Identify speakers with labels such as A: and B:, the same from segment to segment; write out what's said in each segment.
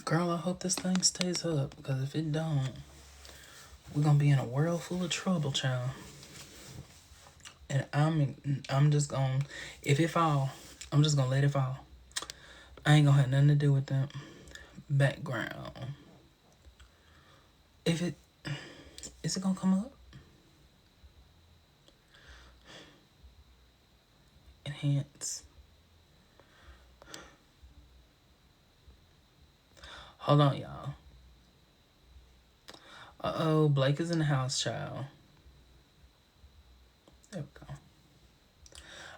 A: Girl, I hope this thing stays up, because if it don't, we're gonna be in a world full of trouble, child. And I'm just gonna, if it fall, I'm just gonna let it fall. I ain't gonna have nothing to do with that background. If it is it gonna come up? Enhance. Hold on, y'all. Uh-oh, Blake is in the house, child. There we go.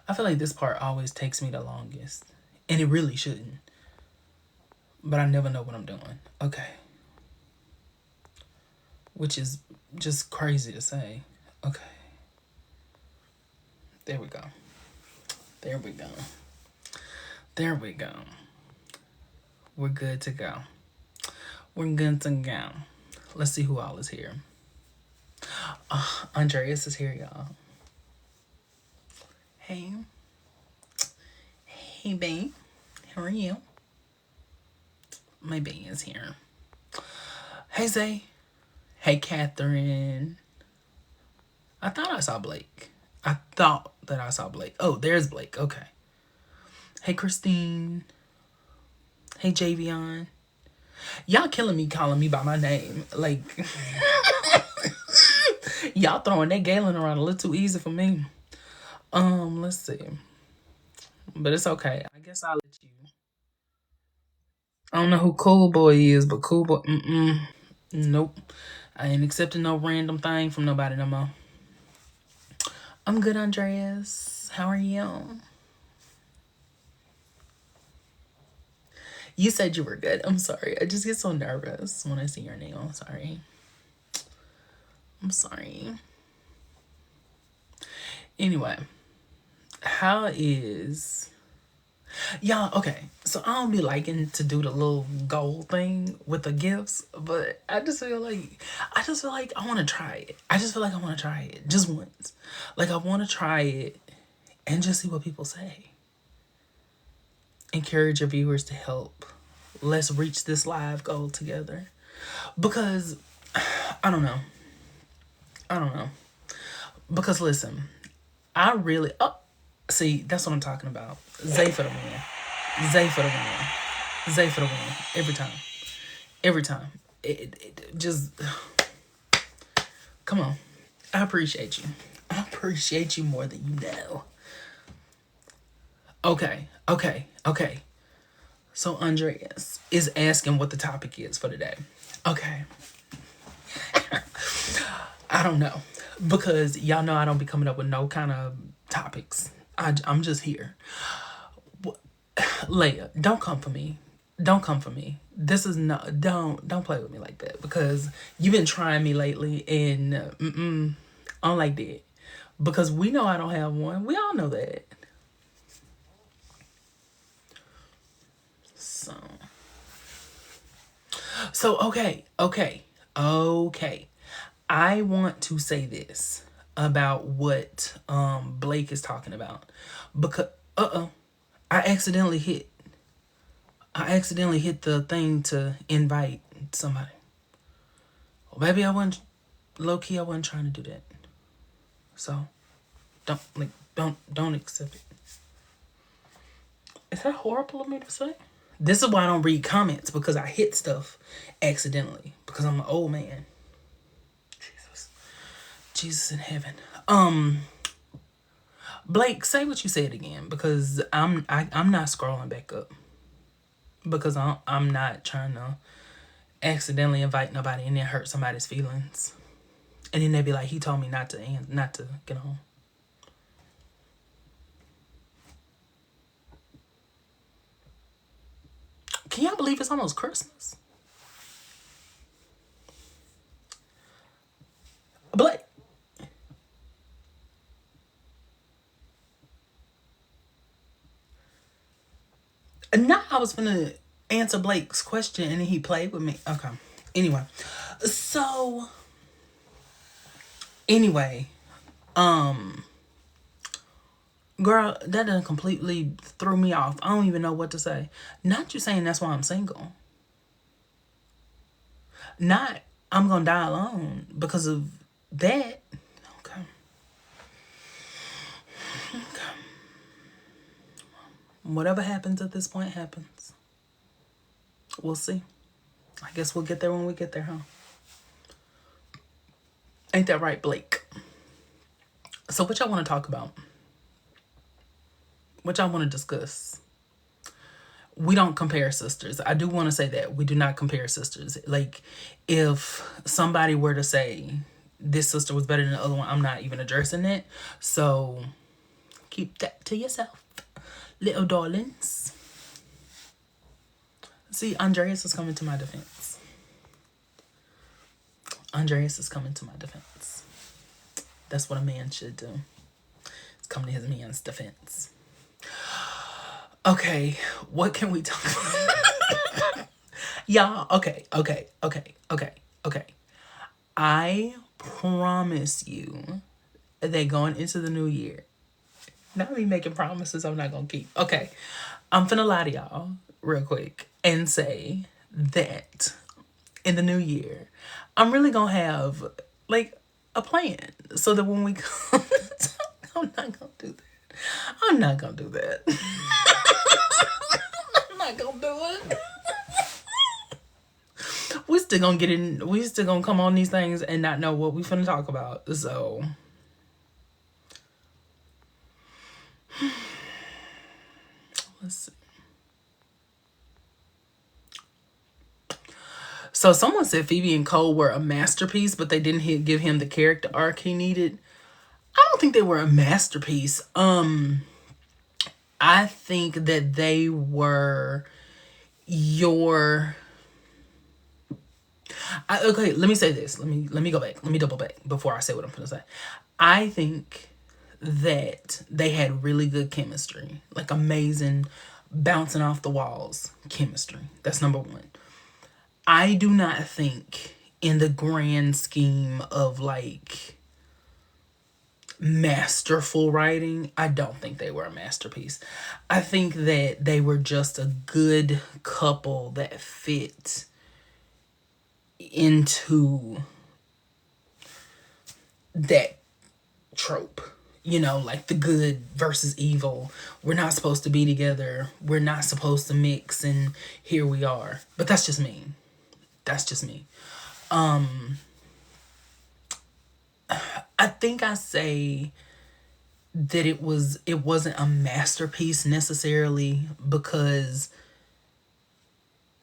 A: I feel like this part always takes me the longest. And it really shouldn't. But I never know what I'm doing. Okay. Which is just crazy to say. Okay. There we go. There we go. There we go. We're good to go. We're good to go. Let's see who all is here. Andreas is here, y'all. Hey. Hey, babe. How are you? My babe is here. Hey, Zay. Hey, Catherine. I thought I saw Blake. I thought that I saw Blake. Oh, there's Blake. Okay. Hey, Christine. Hey, Javion. Y'all killing me calling me by my name. Like, y'all throwing that Galen around a little too easy for me. Let's see. But it's okay. I guess I'll let you. I don't know who Cool Boy is, but Cool Boy, nope. I ain't accepting no random thing from nobody no more. I'm good, Andreas. How are you? You said you were good. I'm sorry. I just get so nervous when I see your name. I'm sorry. I'm sorry. Anyway, how is y'all? Okay, so I don't be liking to do the little goal thing with the gifts, but I just feel like I want to try it. I just feel like I want to try it just once. Like I want to try it and just see what people say. Encourage your viewers to help. Let's reach this live goal together. Because I don't know. I don't know. Because listen, I really see that's what I'm talking about. Zay for the win. Zay for the win. Zay for the win. Every time. Every time. It just come on. I appreciate you. I appreciate you more than you know. Okay. Okay. Okay. So Andreas is asking what the topic is for today. Okay. I don't know. Because y'all know I don't be coming up with no kind of topics. I'm just here. Leia, don't come for me. Don't come for me. This is not. Don't play with me like that because you've been trying me lately, and I don't like that. Because we know I don't have one. We all know that. So, okay. I want to say this about what Blake is talking about because I accidentally hit the thing to invite somebody. Well, maybe I wasn't low key. I wasn't trying to do that. So don't accept it. Is that horrible of me to say? This is why I don't read comments because I hit stuff accidentally because I'm an old man. Jesus in heaven. Blake, say what you said again because I'm not scrolling back up because I'm not trying to accidentally invite nobody and then hurt somebody's feelings, and then they be like, he told me not to get on. Can y'all believe it's almost Christmas? Blake. Now I was gonna answer Blake's question and then he played with me. Okay. Anyway. So anyway, girl, that done completely threw me off. I don't even know what to say. Not you saying that's why I'm single. Not I'm gonna die alone because of that. Okay. Whatever happens at this point happens. We'll see. I guess we'll get there when we get there, huh? Ain't that right, Blake? So what y'all want to talk about? What y'all want to discuss? We don't compare sisters. I do want to say that. We do not compare sisters. Like, if somebody were to say this sister was better than the other one, I'm not even addressing it. So keep that to yourself, little darlings. See, Andreas is coming to my defense. Andreas is coming to my defense. That's what a man should do. It's coming to his man's defense. Okay, what can we talk about? Y'all, okay. I promise you that going into the new year, not me making promises I'm not gonna keep. Okay, I'm finna lie to y'all real quick and say that in the new year, I'm really gonna have like a plan so that when we come, I'm not gonna do that. I'm not gonna do that. I'm not gonna do it. We still gonna get in. We still gonna come on these things and not know what we finna talk about. So let's see. So someone said Phoebe and Cole were a masterpiece, but they didn't give him the character arc he needed. I don't think they were a masterpiece. I think that they were your. Okay, let me say this. Let me go back. Let me double back before I say what I'm gonna say. I think that they had really good chemistry, like amazing, bouncing off the walls chemistry. That's number one. I do not think, in the grand scheme of like masterful writing, I don't think they were a masterpiece. I think that they were just a good couple that fit into that trope. You know, like the good versus evil. We're not supposed to be together. We're not supposed to mix, and here we are. But that's just me. That's just me. I think I say that it wasn't a masterpiece necessarily because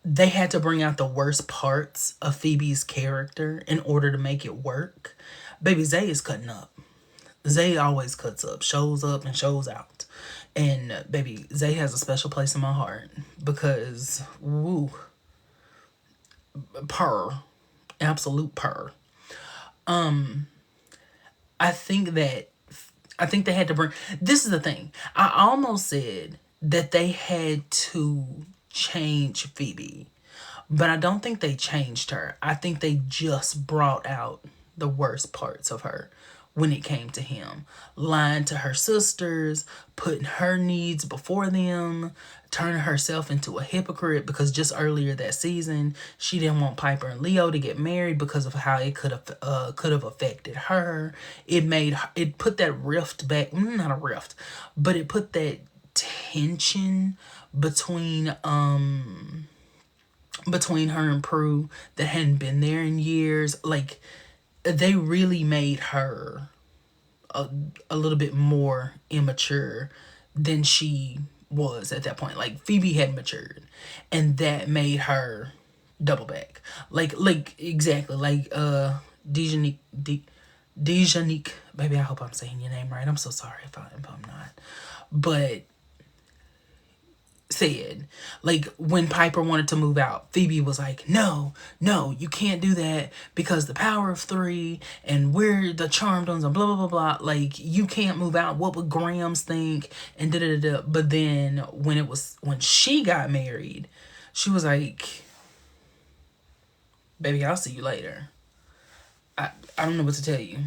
A: they had to bring out the worst parts of Phoebe's character in order to make it work. Baby, Zay is cutting up. Zay always cuts up, shows up and shows out. And baby, Zay has a special place in my heart because woo, purr, absolute purr. I think they had to bring. This is the thing. I almost said that they had to change Phoebe, but I don't think they changed her. I think they just brought out the worst parts of her when it came to him. Lying to her sisters, putting her needs before them, turning herself into a hypocrite because just earlier that season she didn't want Piper and Leo to get married because of how it could have affected her. It put that rift back, not a rift, but it put that tension between her and Prue that hadn't been there in years. Like, they really made her a little bit more immature than she was at that point. Like, Phoebe had matured, and that made her double back. Like exactly. Like Dejanique, baby, I hope I'm saying your name right. I'm so sorry if I'm not. But said, like, when Piper wanted to move out, Phoebe was like, no, you can't do that because the power of three and we're the charmed ones and blah blah blah blah. Like, you can't move out. What would Grams think? And da da da. But then when she got married, she was like, baby, I'll see you later. I don't know what to tell you.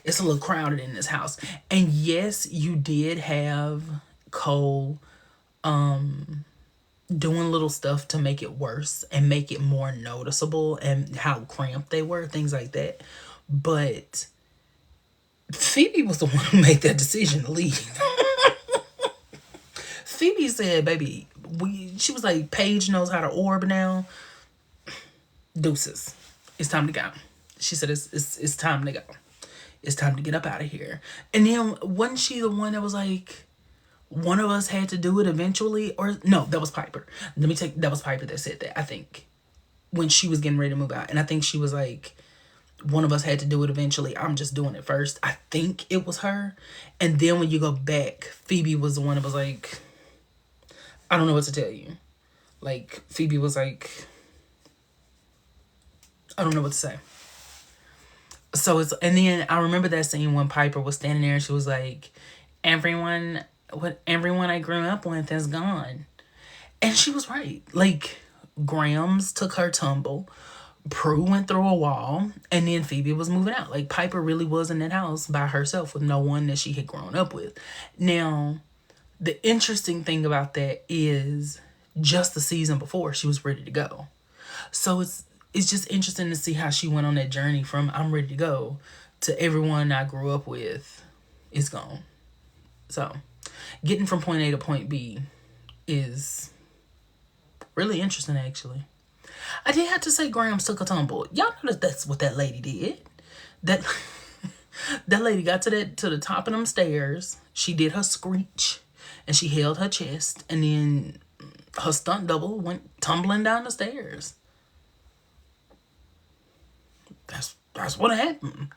A: It's a little crowded in this house. And yes, you did have Cole doing little stuff to make it worse and make it more noticeable, and how cramped they were, things like that. But Phoebe was the one who made that decision to leave. Phoebe said, "Baby, she was like, Paige knows how to orb now. Deuces, it's time to go." She said, "It's time to go. It's time to get up out of here." And then wasn't she the one that was like, one of us had to do it eventually? Or no, that was Piper. That was Piper that said that, I think, when she was getting ready to move out. And I think she was like, one of us had to do it eventually. I'm just doing it first. I think it was her. And then when you go back, Phoebe was the one that was like, I don't know what to tell you. Like, Phoebe was like, I don't know what to say. So it's, and then I remember that scene when Piper was standing there and she was like, everyone I grew up with is gone. And she was right. Like, Grams took her tumble. Prue went through a wall, and then Phoebe was moving out. Like, Piper really was in that house by herself with no one that she had grown up with. Now, the interesting thing about that is just the season before, she was ready to go. So it's just interesting to see how she went on that journey from I'm ready to go to everyone I grew up with is gone. So, getting from point A to point B is really interesting, actually. I did have to say Grams took a tumble. Y'all know that's what that lady did. That that lady got to the top of them stairs. She did her screech and she held her chest, and then her stunt double went tumbling down the stairs. That's what happened.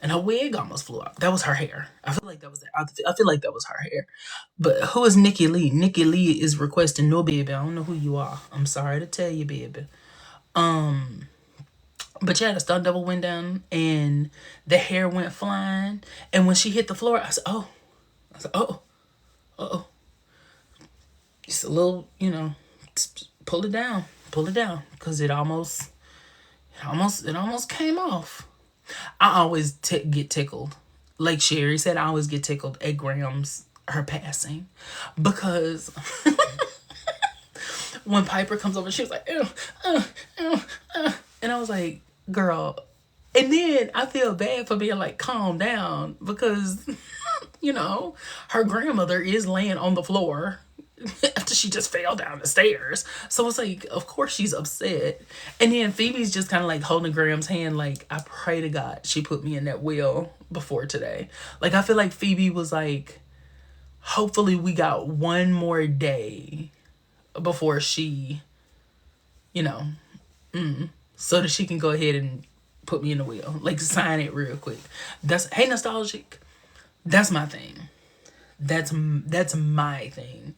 A: And her wig almost flew off. That was her hair. I feel like that was I feel like that was her hair. But who is Nikki Lee? Nikki Lee is requesting no baby. I don't know who you are. I'm sorry to tell you, baby. But yeah, the stunt double went down and the hair went flying. And when she hit the floor, I said, "Oh," "Oh, oh." Just a little, pull it down, because it almost came off. I always get tickled. Like Sherry said, I always get tickled at Grams her passing, because when Piper comes over, she was like, ew, ew, and I was like, girl. And then I feel bad for being like, calm down, because her grandmother is laying on the floor after she just fell down the stairs. So it's like, of course she's upset. And then Phoebe's just kind of like holding Graham's hand, like, I pray to God she put me in that wheel before today. Like, I feel like Phoebe was like, hopefully we got one more day before she, you know, so that she can go ahead and put me in the wheel. Like, sign it real quick. Hey, nostalgic. That's my thing. That's my thing.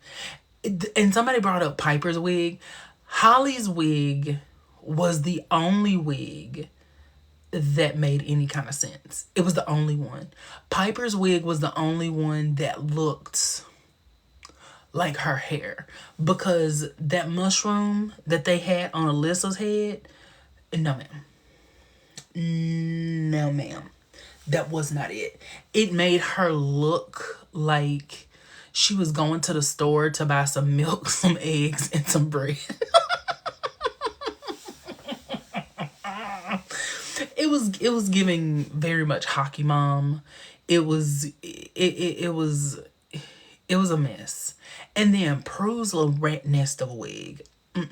A: And somebody brought up Piper's wig. Holly's wig was the only wig that made any kind of sense. It was the only one. Piper's wig was the only one that looked like her hair, because that mushroom that they had on Alyssa's head, no ma'am. No ma'am. That was not it. It made her look like she was going to the store to buy some milk, some eggs, and some bread. It was giving very much hockey mom. It was a mess. And then Prue's little rat nest of a wig. I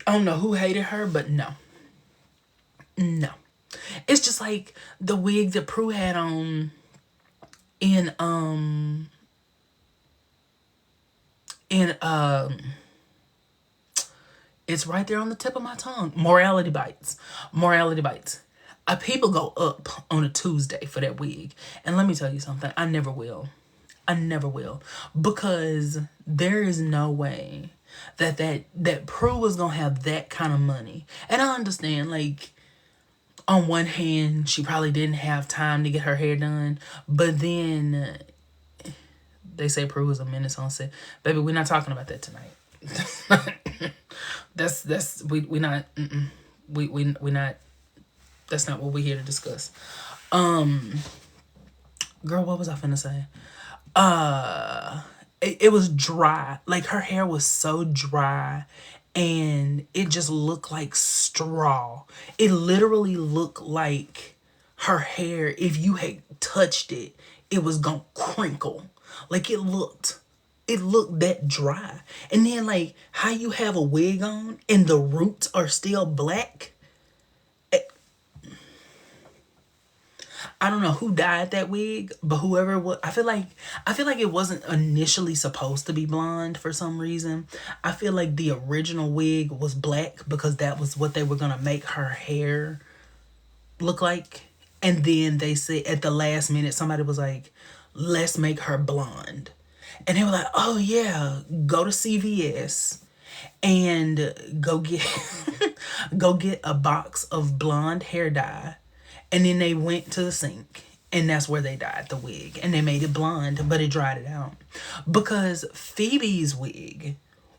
A: don't know who hated her, but no. No. It's just like the wig that Prue had on in in it's right there on the tip of my tongue. Morality Bites. Morality Bites. People go up on a Tuesday for that wig. And let me tell you something. I never will. I never will. Because there is no way that Prue was gonna have that kind of money. And I understand, like, on one hand, she probably didn't have time to get her hair done. But then they say Prue was a menace on set. Baby, we're not talking about that tonight. we not we not, that's not what we're here to discuss. Girl, what was I finna say? it was dry. Like her hair was so dry and it just looked like straw. It literally looked like her hair, if you had touched it, it was gonna crinkle. Like it looked that dry. And then like how you have a wig on and the roots are still black. I don't know who dyed that wig, but whoever was, I feel like it wasn't initially supposed to be blonde for some reason. I feel like the original wig was black because that was what they were gonna make her hair look like. And then they said at the last minute somebody was like, let's make her blonde. And they were like, oh yeah, go to CVS and go get go get a box of blonde hair dye. And then they went to the sink and that's where they dyed the wig and they made it blonde, but it dried it out because Phoebe's wig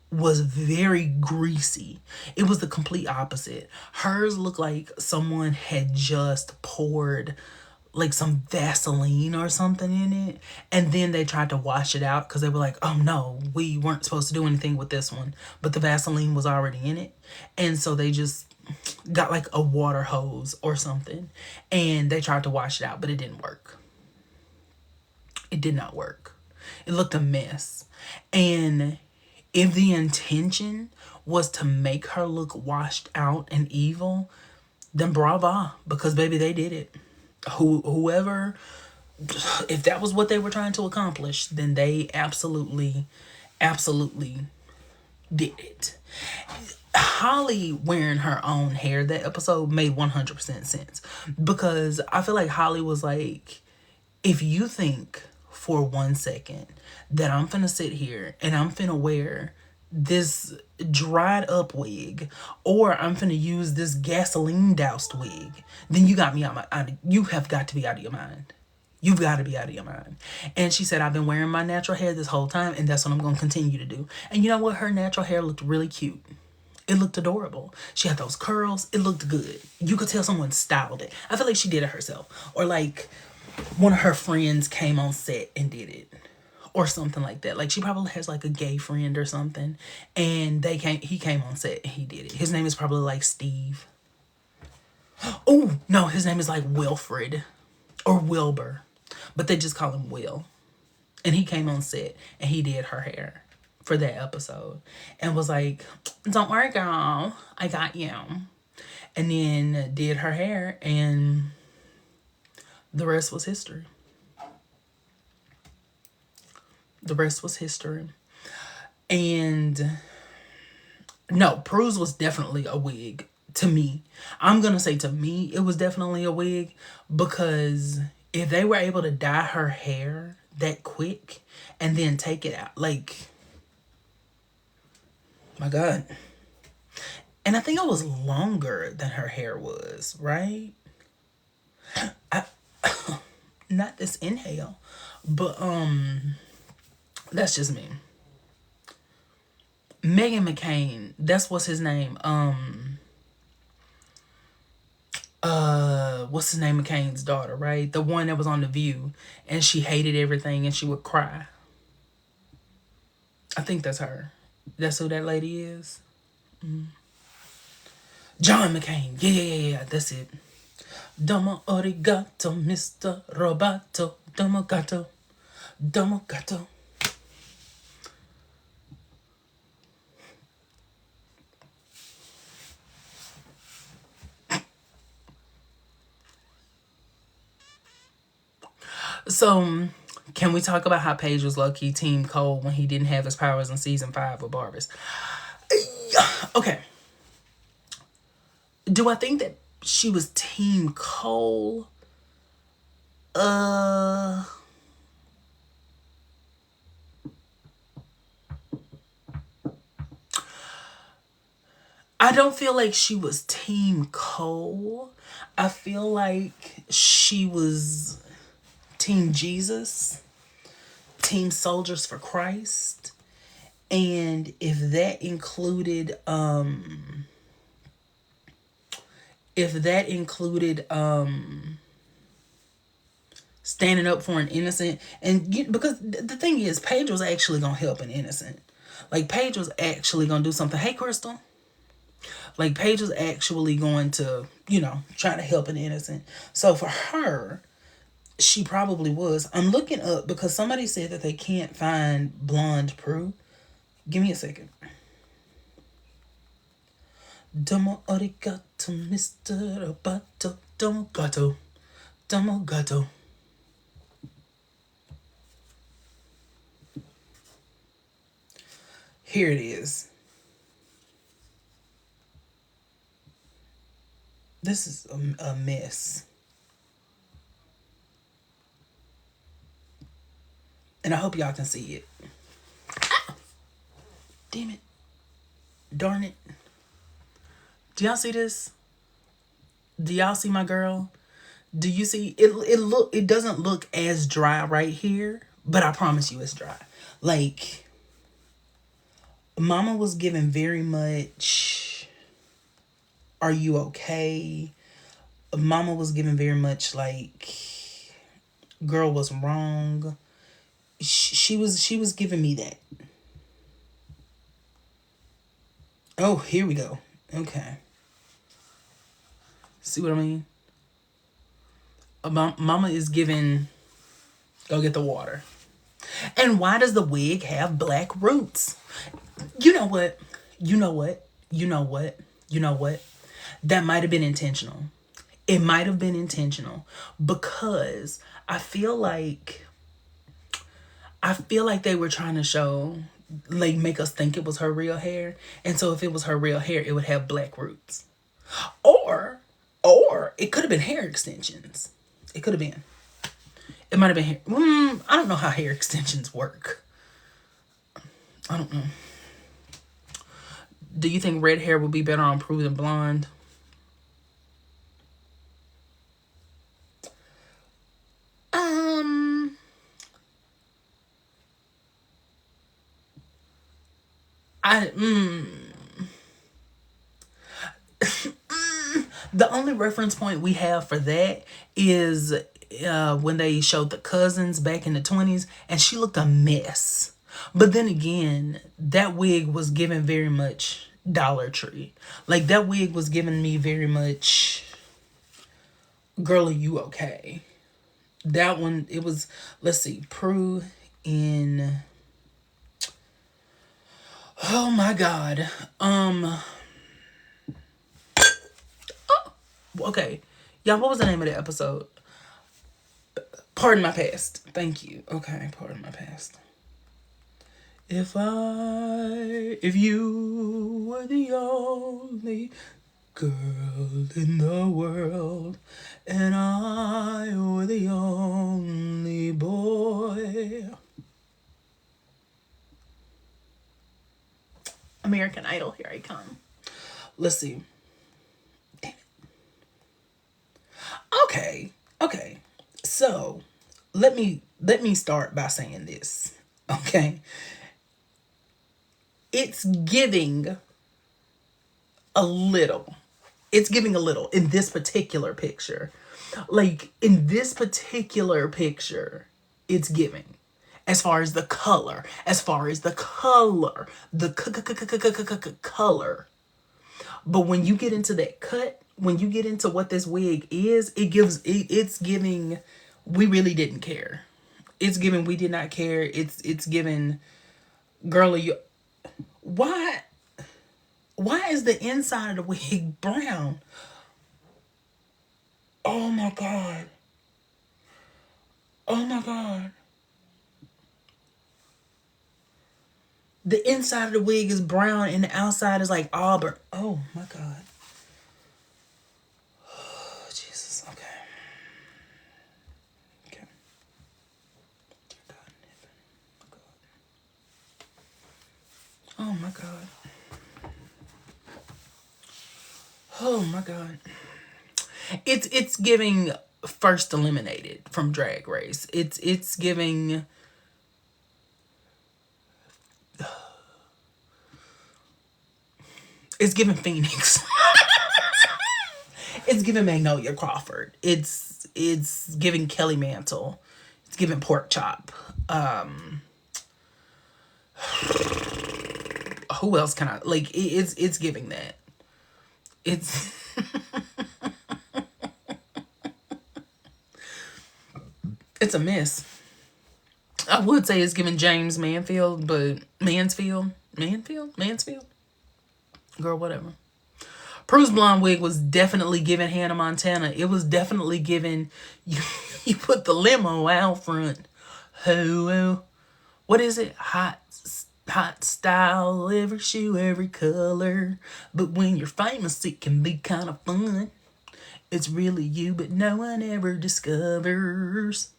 A: was very greasy. It was the complete opposite. Hers looked like someone had just poured like some Vaseline or something in it, and then they tried to wash it out because they were like, oh no, we weren't supposed to do anything with this one, but the Vaseline was already in it. And so they just got like a water hose or something and they tried to wash it out, but it didn't work. It did not work. It looked a mess. And if the intention was to make her look washed out and evil, then brava, because baby, they did it. Whoever, if that was what they were trying to accomplish, then they absolutely did it. Holly wearing her own hair that episode made 100% sense because I feel like Holly was like, if you think for 1 second that I'm finna sit here and I'm finna wear this dried up wig or I'm finna use this gasoline doused wig, then you got me you have got to be out of your mind. You've got to be out of your mind. And she said, I've been wearing my natural hair this whole time and that's what I'm going to continue to do. And you know what? Her natural hair looked really cute. It looked adorable. She had those curls. It looked good. You could tell someone styled it. I feel like she did it herself. Or like one of her friends came on set and did it. Or something like that. Like she probably has like a gay friend or something. And he came on set and he did it. His name is probably like Steve. Oh, no, his name is like Wilfred. Or Wilbur. But they just call him Will. And he came on set and he did her hair for that episode and was like, don't worry girl, I got you. And then did her hair and the rest was history. The rest was history. And no, Prue's was definitely a wig to me. I'm gonna say to me it was definitely a wig because if they were able to dye her hair that quick and then take it out, like, my God. And I think it was longer than her hair was, right? Not this inhale, but that's just me. Meghan McCain, that's what's his name. What's his name? McCain's daughter, right? The one that was on The View and she hated everything and she would cry. I think that's her. That's who that lady is. John McCain. Yeah. That's it. Domo arigato, Mr. Roboto. Domo gato. Domo gato. So, can we talk about how Paige was low-key Team Cole when he didn't have his powers in season 5 of Barbers? Okay. Do I think that she was Team Cole? I don't feel like she was Team Cole. I feel like she was Team Jesus, Team Soldiers for Christ. And if that included standing up for an innocent. And because the thing is, Paige was actually gonna help an innocent. Like, Paige was actually gonna do something. Hey, Crystal. Like, Paige was actually going to, try to help an innocent. So for her, she probably was. I'm looking up because somebody said that they can't find Blonde Prue. Give me a second. Domo arigato, Mr. Roboto. Domo gato. Domo gato. Here it is. This is a mess. And I hope y'all can see it. Ah! Damn it. Darn it. Do y'all see this? Do y'all see my girl? Do you see it? It doesn't look as dry right here, but I promise you it's dry. Like, Mama was given very much, are you okay? Mama was given very much like, girl was wrong. She was giving me that. Oh, here we go. Okay. See what I mean? Mama is giving, go get the water. And why does the wig have black roots? You know what? You know what? You know what? You know what? That might have been intentional. It might have been intentional because I feel like they were trying to show, like, make us think it was her real hair. And so if it was her real hair, it would have black roots. Or it could have been hair extensions. It could have been. It might have been hair. I don't know how hair extensions work. I don't know. Do you think red hair would be better on Prue than blonde? The only reference point we have for that is when they showed the cousins back in the 20s, and she looked a mess. But then again, that wig was given very much Dollar Tree. Like, that wig was giving me very much, girl, are you okay? That one, it was, let's see, Prue in, oh my God. Okay. Y'all, what was the name of the episode? Pardon My Past. Thank you. Okay, Pardon My Past. If you were the only girl in the world, and I were the only boy. American Idol, here I come. Let's see. Okay. So, let me start by saying this. Okay? It's giving a little. It's giving a little in this particular picture. Like, in this particular picture, it's giving. As far as the color. The color. But when you get into that cut, when you get into what this wig is, it's giving, we really didn't care. It's giving, we did not care. It's giving, girl, why is the inside of the wig brown? Oh my God. Oh my God. The inside of the wig is brown and the outside is like auburn. Oh my God. Oh, Jesus. Okay. Dear God in heaven. Oh my God. Oh my God. It's giving first eliminated from Drag Race. It's giving, it's giving Phoenix. It's giving Magnolia Crawford. It's giving Kelly Mantle. It's giving pork chop. Who else can I like? It's giving that. It's it's a miss. I would say it's giving James Mansfield, but Mansfield, girl, whatever. Prue's blonde wig was definitely giving Hannah Montana. It was definitely giving you. You put the limo out front. Ho, what is it? Hot style, every shoe, every color. But when you're famous, it can be kind of fun. It's really you, but no one ever discovers.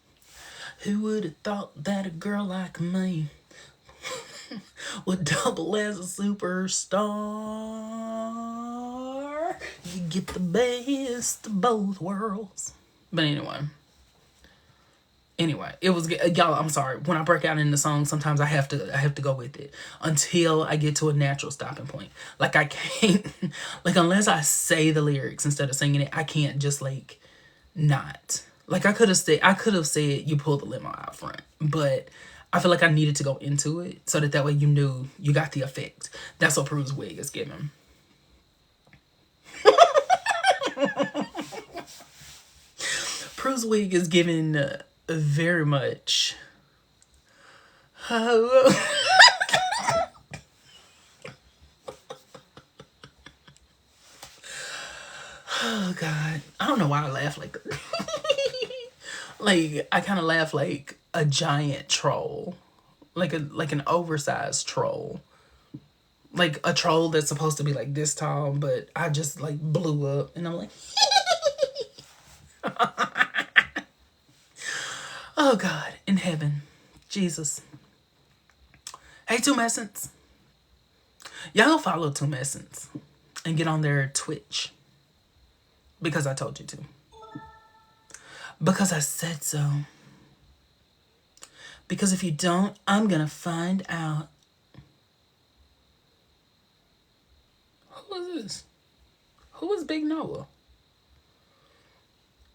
A: Who would have thought that a girl like me would double as a superstar? You get the best of both worlds. But anyway, it was y'all. I'm sorry. When I break out into songs, sometimes I have to go with it until I get to a natural stopping point. Like I can't, like unless I say the lyrics instead of singing it, I can't just like not. Like I could have said you pulled the limo out front, but I feel like I needed to go into it so that way you knew you got the effect. That's what Prue's wig is giving. Prue's wig is giving very much. Oh God, I don't know why I laugh like that. Like I kind of laugh like a giant troll, like an oversized troll, like a troll that's supposed to be like this tall, but I just like blew up, and I'm like, oh God, in heaven, Jesus. Hey, Tumescence, y'all go follow Tumescence and get on their Twitch because I told you to. Because I said so. Because if you don't, I'm gonna find out. Who is this? Who is Big Noah?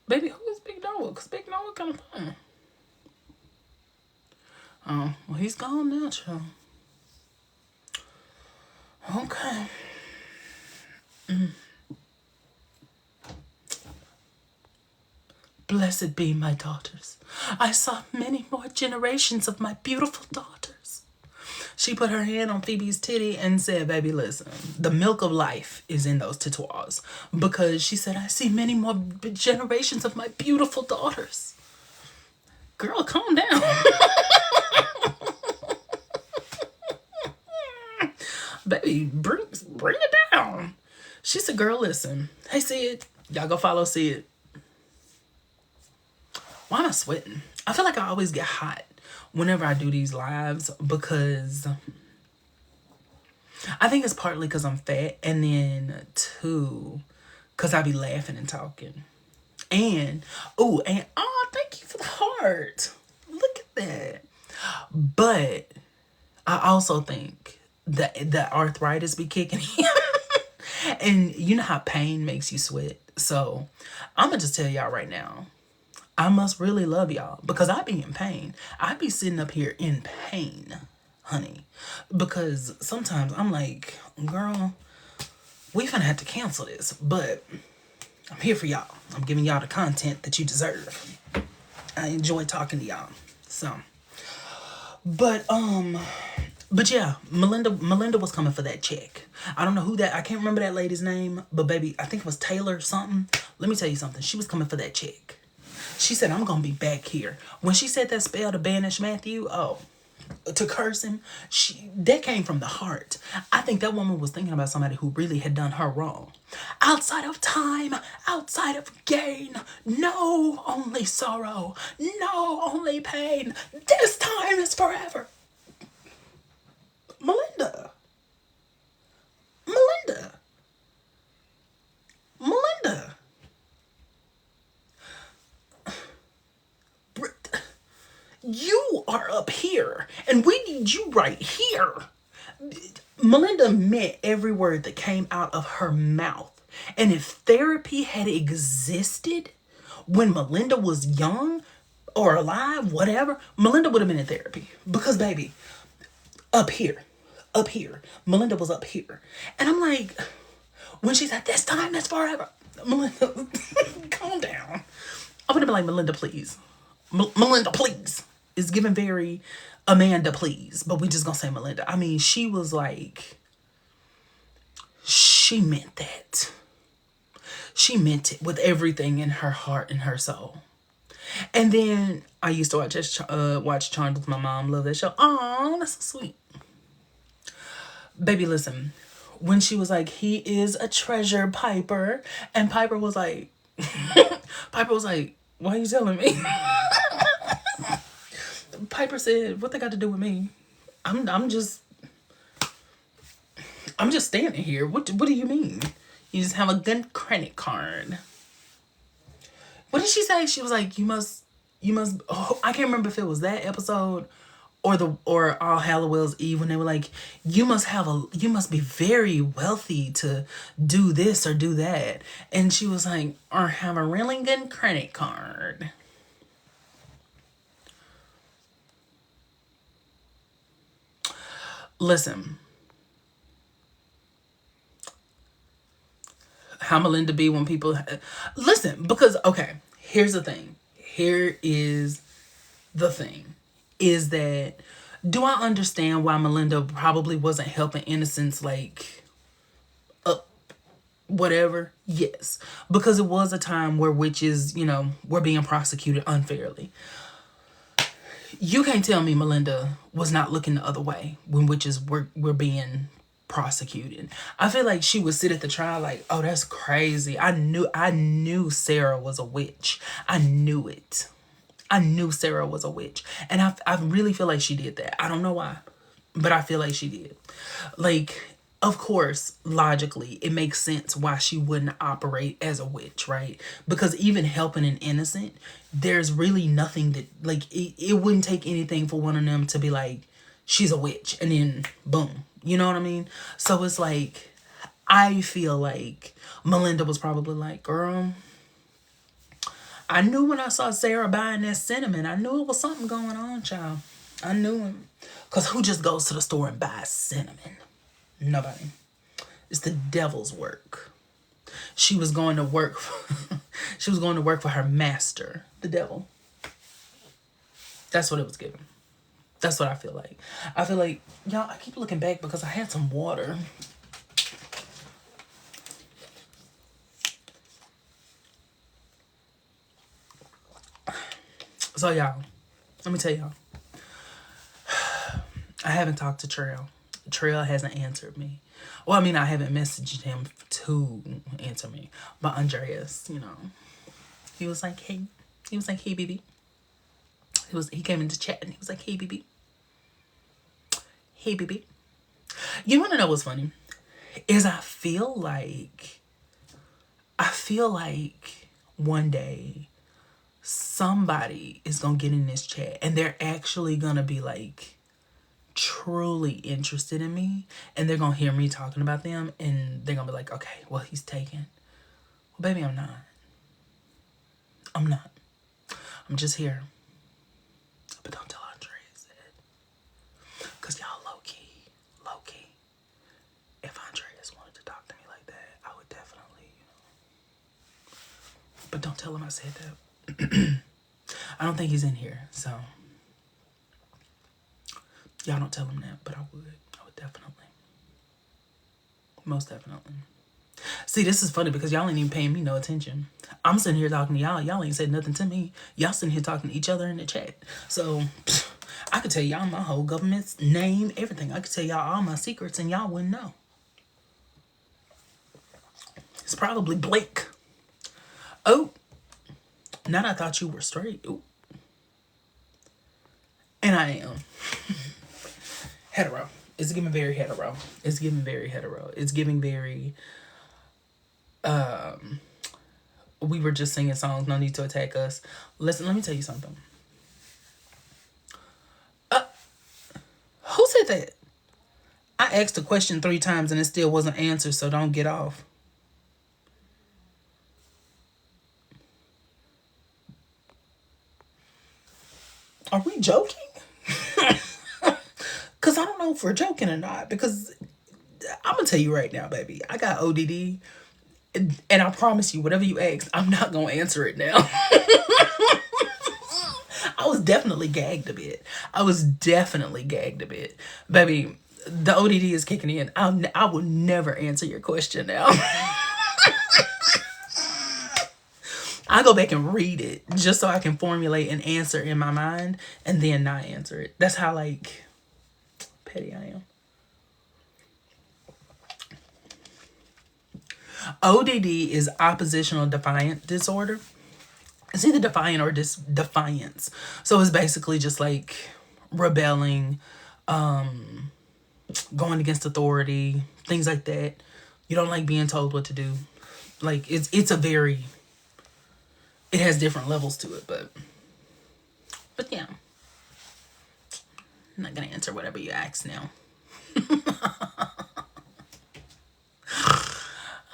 A: Baby, who is Big Noah? Because Big Noah kind of fun. Oh, well, he's gone now, child. Okay. Blessed be my daughters. I saw many more generations of my beautiful daughters. She put her hand on Phoebe's titty and said, baby, listen, the milk of life is in those titoirs. Because she said, I see many more generations of my beautiful daughters. Girl, calm down. Baby, bring it down. She said, girl, listen. Hey, Sid. Y'all go follow Sid. Why am I sweating? I feel like I always get hot whenever I do these lives because I think it's partly because I'm fat, and then two, because I be laughing and talking. And thank you for the heart. Look at that. But I also think that the arthritis be kicking in. And you know how pain makes you sweat. So I'm going to just tell y'all right now, I must really love y'all because I be in pain. I be sitting up here in pain, honey, because sometimes I'm like, girl, we finna have to cancel this, but I'm here for y'all. I'm giving y'all the content that you deserve. I enjoy talking to y'all. So, but yeah, Melinda was coming for that check. I don't know who that, I can't remember that lady's name, but baby, I think it was Taylor something. Let me tell you something. She was coming for that check. She said, I'm going to be back here. When she said that spell to banish Matthew, to curse him, that came from the heart. I think that woman was thinking about somebody who really had done her wrong. Outside of time, outside of gain, no only sorrow, no only pain. This time is forever. Melinda. You are up here, and we need you right here. Melinda meant every word that came out of her mouth. And if therapy had existed when Melinda was young or alive, whatever, Melinda would have been in therapy. Because, baby, up here, up here, Melinda was up here. And I'm like, when she's at this time, that's forever. Melinda, calm down. I would have been like, Melinda, please. Melinda, please. It's giving very Amanda, please. But we just gonna say Melinda. I mean, she was like, she meant that. She meant it with everything in her heart and her soul. And then I used to watch Charmed with my mom. Love that show. Oh, that's so sweet. Baby, listen. When she was like, he is a treasure, Piper. And Piper was like, why are you telling me? Piper said, what they got to do with me? I'm just standing here. What do you mean? You just have a good credit card. What did she say? She was like, you must, oh, I can't remember if it was that episode or All Hallows Eve when they were like, you must be very wealthy to do this or do that. And she was like, or have a really good credit card. Listen. How Melinda be when people... Listen, because, okay, here's the thing. Here is the thing. Is that... Do I understand why Melinda probably wasn't helping innocents, like... whatever? Yes. Because it was a time where witches, were being prosecuted unfairly. You can't tell me Melinda was not looking the other way when witches were being prosecuted. I feel like she would sit at the trial like, oh, that's crazy. I knew Sarah was a witch. I knew it. I knew Sarah was a witch. And I really feel like she did that. I don't know why, but I feel like she did. Like, of course, logically, it makes sense why she wouldn't operate as a witch, right? Because even helping an innocent, there's really nothing that, like, it wouldn't take anything for one of them to be like, she's a witch, and then boom. You know what I mean? So it's like, I feel like Melinda was probably like, girl, I knew when I saw Sarah buying that cinnamon, I knew it was something going on, child. I knew him. Because who just goes to the store and buys cinnamon? Nobody. It's the devil's work. She was going to work she was going to work for her master, the devil. That's what it was given. That's what I feel like. I feel like, y'all, I keep looking back because I had some water. So, y'all, let me tell y'all. I haven't talked to Trail. Trail hasn't answered me. Well, I mean, I haven't messaged him to answer me. But Andreas, he was like, hey. He was like, hey, baby. He came into chat and he was like, hey, baby. Hey, baby. You want to know what's funny? Is I feel like one day somebody is going to get in this chat and they're actually going to be like truly interested in me, and they're going to hear me talking about them, and they're going to be like, okay, well, he's taken. Well, baby, I'm not. I'm just here. But don't tell Andreas that. Because y'all low-key, if Andreas wanted to talk to me like that, I would definitely, But don't tell him I said that. I don't think he's in here, so... Y'all don't tell him that, but I would definitely. Most definitely. See, this is funny because y'all ain't even paying me no attention. I'm sitting here talking to y'all. Y'all ain't said nothing to me. Y'all sitting here talking to each other in the chat. So, I could tell y'all my whole government's name, everything. I could tell y'all all my secrets and y'all wouldn't know. It's probably Blake. Oh. Now I thought you were straight. Ooh. And I am. Hetero. It's giving very hetero. It's giving very hetero. It's giving very... we were just singing songs. No need to attack us. Listen, let me tell you something. Who said that? I asked a question 3 times and it still wasn't answered, so don't get off. Because I don't know if we're joking or not. Because I'm going to tell you right now, baby. I got ODD. And I promise you, whatever you ask, I'm not going to answer it now. I was definitely gagged a bit. Baby, the ODD is kicking in. I will never answer your question now. I go back and read it just so I can formulate an answer in my mind and then not answer it. That's how, like, petty I am. ODD is oppositional defiant disorder. It's either defiant or defiance. So it's basically just like rebelling, going against authority, things like that. You don't like being told what to do. Like it's a very, it has different levels to it, but yeah. I'm not gonna answer whatever you ask now.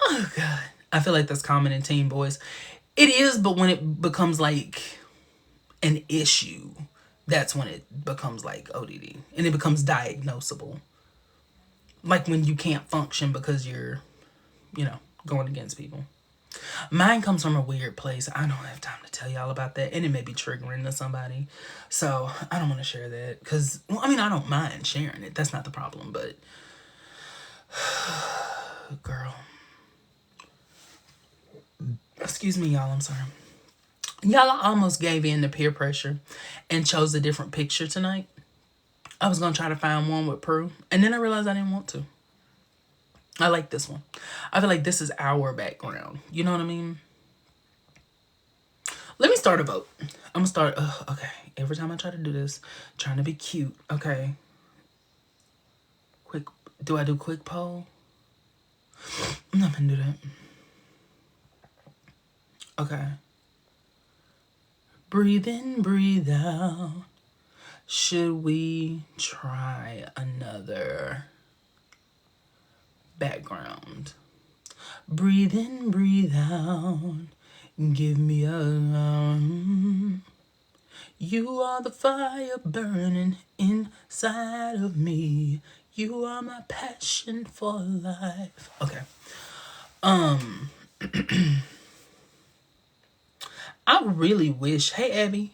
A: Oh God. I feel like that's common in teen boys. It is, but when it becomes like an issue, that's when it becomes like ODD. And it becomes diagnosable. Like when you can't function because you're, going against people. Mine comes from a weird place. I don't have time to tell y'all about that. And it may be triggering to somebody. So I don't want to share that. Because, I don't mind sharing it. That's not the problem. But, girl. Excuse me, y'all. I'm sorry. Y'all, I almost gave in to peer pressure and chose a different picture tonight. I was going to try to find one with Prue. And then I realized I didn't want to. I like this one. I feel like this is our background. You know what I mean? Let me start a vote. I'm going to start. Okay. Every time I try to do this, trying to be cute. Okay. Quick. Do I do quick poll? I'm not going to do that. Okay. Breathe in, breathe out. Should we try another background? Breathe in, breathe out. Give me a You are the fire burning inside of me. You are my passion for life. Okay. I really wish. Hey, Abby.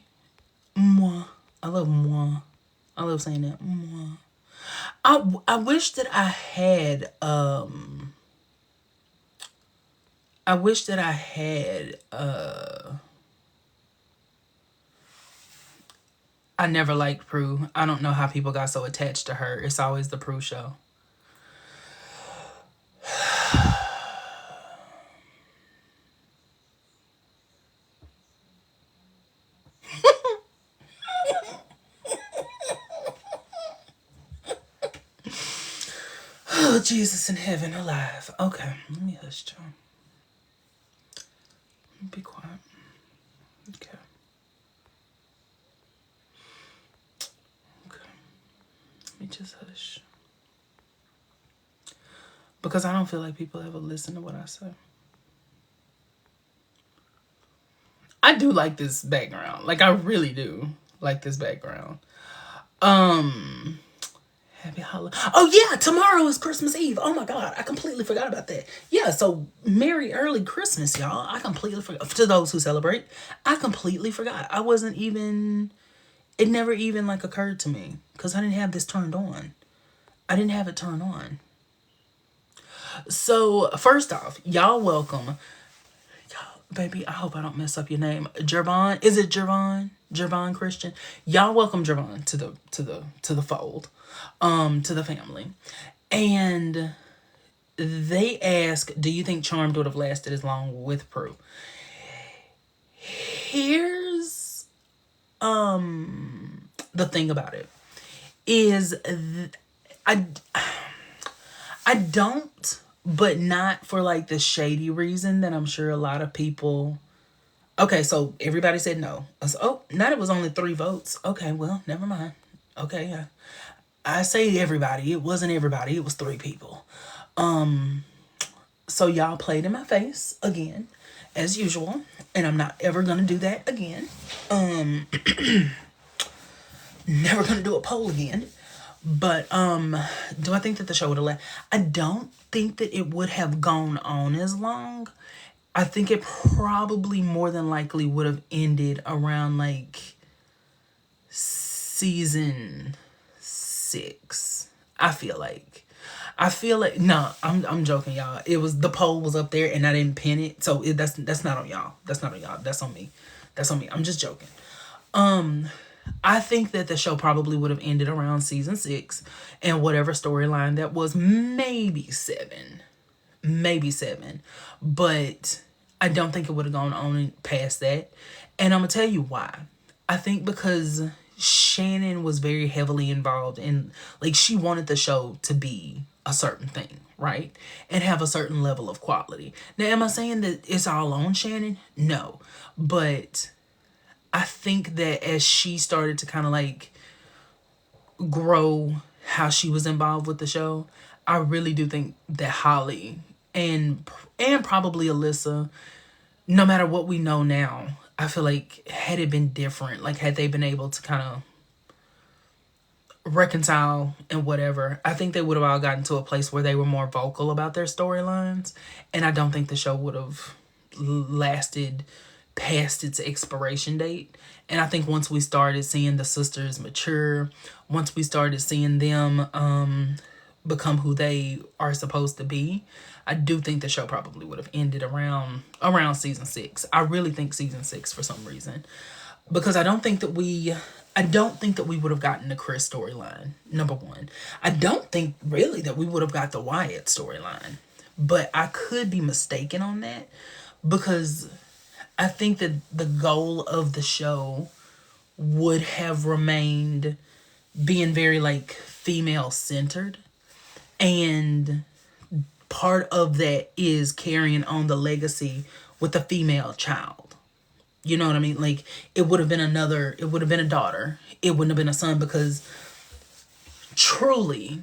A: Mwah. I love mwah. I love saying that. Mwah. I wish that I had. I wish that I had. I never liked Prue. I don't know how people got so attached to her. It's always the Prue show. Oh, Jesus in heaven alive. Okay, let me hush, Joe. Be quiet. Okay. Okay. Let me just hush. Because I don't feel like people ever listen to what I say. I do like this background. Like, I really do like this background. Happy holiday. Oh, yeah, tomorrow is Christmas Eve. Oh, my God. I completely forgot about that. Yeah, so Merry early Christmas, y'all. I completely forgot. To those who celebrate, I completely forgot. I wasn't even... It never even, like, occurred to me. Because I didn't have this turned on. I didn't have it turned on. So, first off, y'all welcome... Baby, I hope I don't mess up your name. Jervon. Is it Jervon? Jervon Christian. Y'all welcome Jervon to the fold. To the family. And they ask, do you think Charmed would have lasted as long with Prue? Here's the thing about it. Is I don't, but not for like the shady reason that I'm sure a lot of people... Okay, so everybody said no. I said, oh, not it was only 3 votes. Okay, well, never mind. Okay, yeah. I say everybody. It wasn't everybody. It was 3 people. So y'all played in my face again, as usual. And I'm not ever going to do that again. Never going to do a poll again. But do I think that the show would have I don't think that it would have gone on as long. I think it probably more than likely would have ended around like season 6. I feel like no, I'm joking, y'all. It was the poll was up there and I didn't pin it, so that's not on y'all. That's not on y'all. That's on me. That's on me. I'm just joking. I think that the show probably would have ended around season 6, and whatever storyline that was, maybe 7, maybe 7, but I don't think it would have gone on past that. And I'm gonna tell you why. I think because Shannon was very heavily involved in, like, she wanted the show to be a certain thing, right? And have a certain level of quality. Now, am I saying that it's all on Shannon? No. But I think that as she started to kind of like grow how she was involved with the show, I really do think that Holly and probably Alyssa, no matter what we know now, I feel like had it been different, like had they been able to kind of reconcile and whatever, I think they would have all gotten to a place where they were more vocal about their storylines, and I don't think the show would have lasted past its expiration date. And I think once we started seeing the sisters mature, once we started seeing them become who they are supposed to be, I do think the show probably would have ended around season 6. I really think season 6 for some reason. Because I don't think that we would have gotten the Chris storyline, number one. I don't think really that we would have got the Wyatt storyline. But I could be mistaken on that, because I think that the goal of the show would have remained being very like female centered, and part of that is carrying on the legacy with a female child. You know what I mean? Like, it would have been a daughter. It wouldn't have been a son, because truly,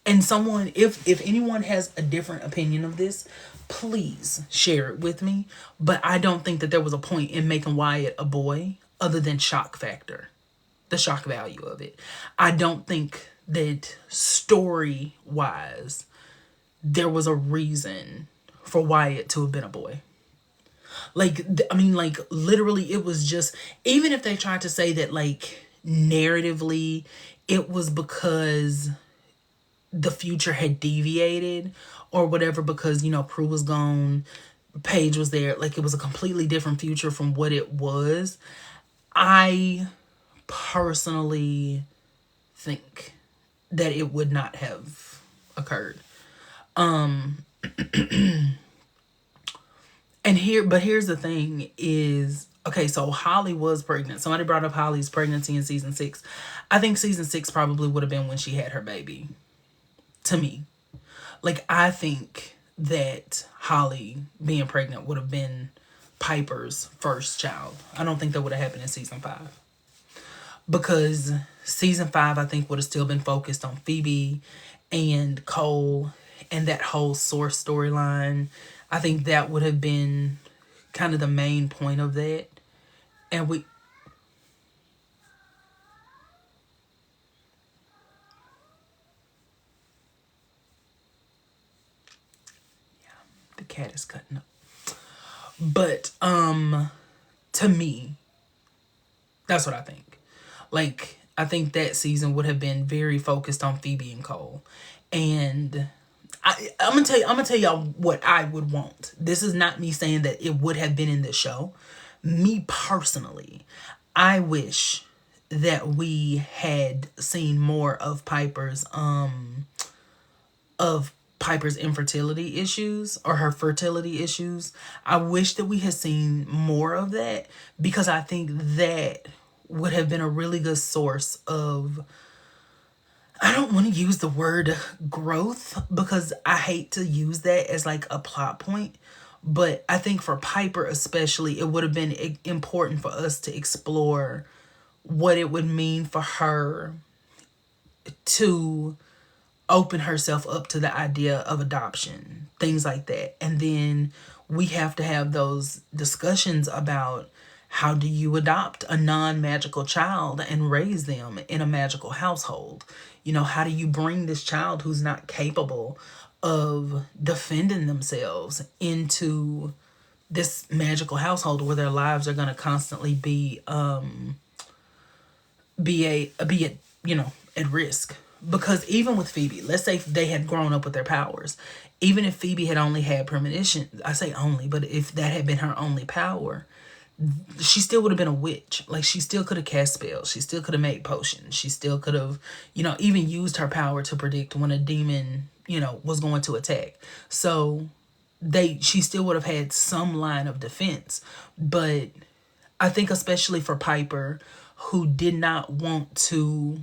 A: and someone, if anyone has a different opinion of this, please share it with me. But I don't think that there was a point in making Wyatt a boy other than shock factor, the shock value of it. I don't think that story wise there was a reason for Wyatt to have been a boy. Like, I mean, like, literally, it was just, even if they tried to say that, like, narratively, it was because the future had deviated or whatever, because, you know, Prue was gone, Paige was there, like, it was a completely different future from what it was. I personally think that it would not have occurred. But here's the thing is, okay, so Holly was pregnant. Somebody brought up Holly's pregnancy in season 6. I think season 6 probably would have been when she had her baby. To me. Like, I think that Holly being pregnant would have been Piper's first child. I don't think that would have happened in season 5. Because season 5, I think, would have still been focused on Phoebe and Cole and that whole Source storyline. I think that would have been kind of the main point of that. And the cat is cutting up. But to me, that's what I think. Like, I think that season would have been very focused on Phoebe and Cole. And I'm gonna tell y'all what I would want. This is not me saying that it would have been in the show. Me personally, I wish that we had seen more of Piper's infertility issues, or her fertility issues. I wish that we had seen more of that, because I think that would have been a really good source of, I don't want to use the word growth, because I hate to use that as like a plot point. But I think for Piper especially, it would have been important for us to explore what it would mean for her to open herself up to the idea of adoption, things like that. And then we have to have those discussions about How do you adopt a non-magical child and raise them in a magical household? You know, how do you bring this child who's not capable of defending themselves into this magical household where their lives are going to constantly be you know, at risk? Because even with Phoebe, let's say they had grown up with their powers, even if Phoebe had only had premonition, I say only, but if that had been her only power, she still would have been a witch. Like, she still could have cast spells, she still could have made potions, she still could have, you know, even used her power to predict when a demon, you know, was going to attack. So she still would have had some line of defense. But I think especially for Piper, who did not want to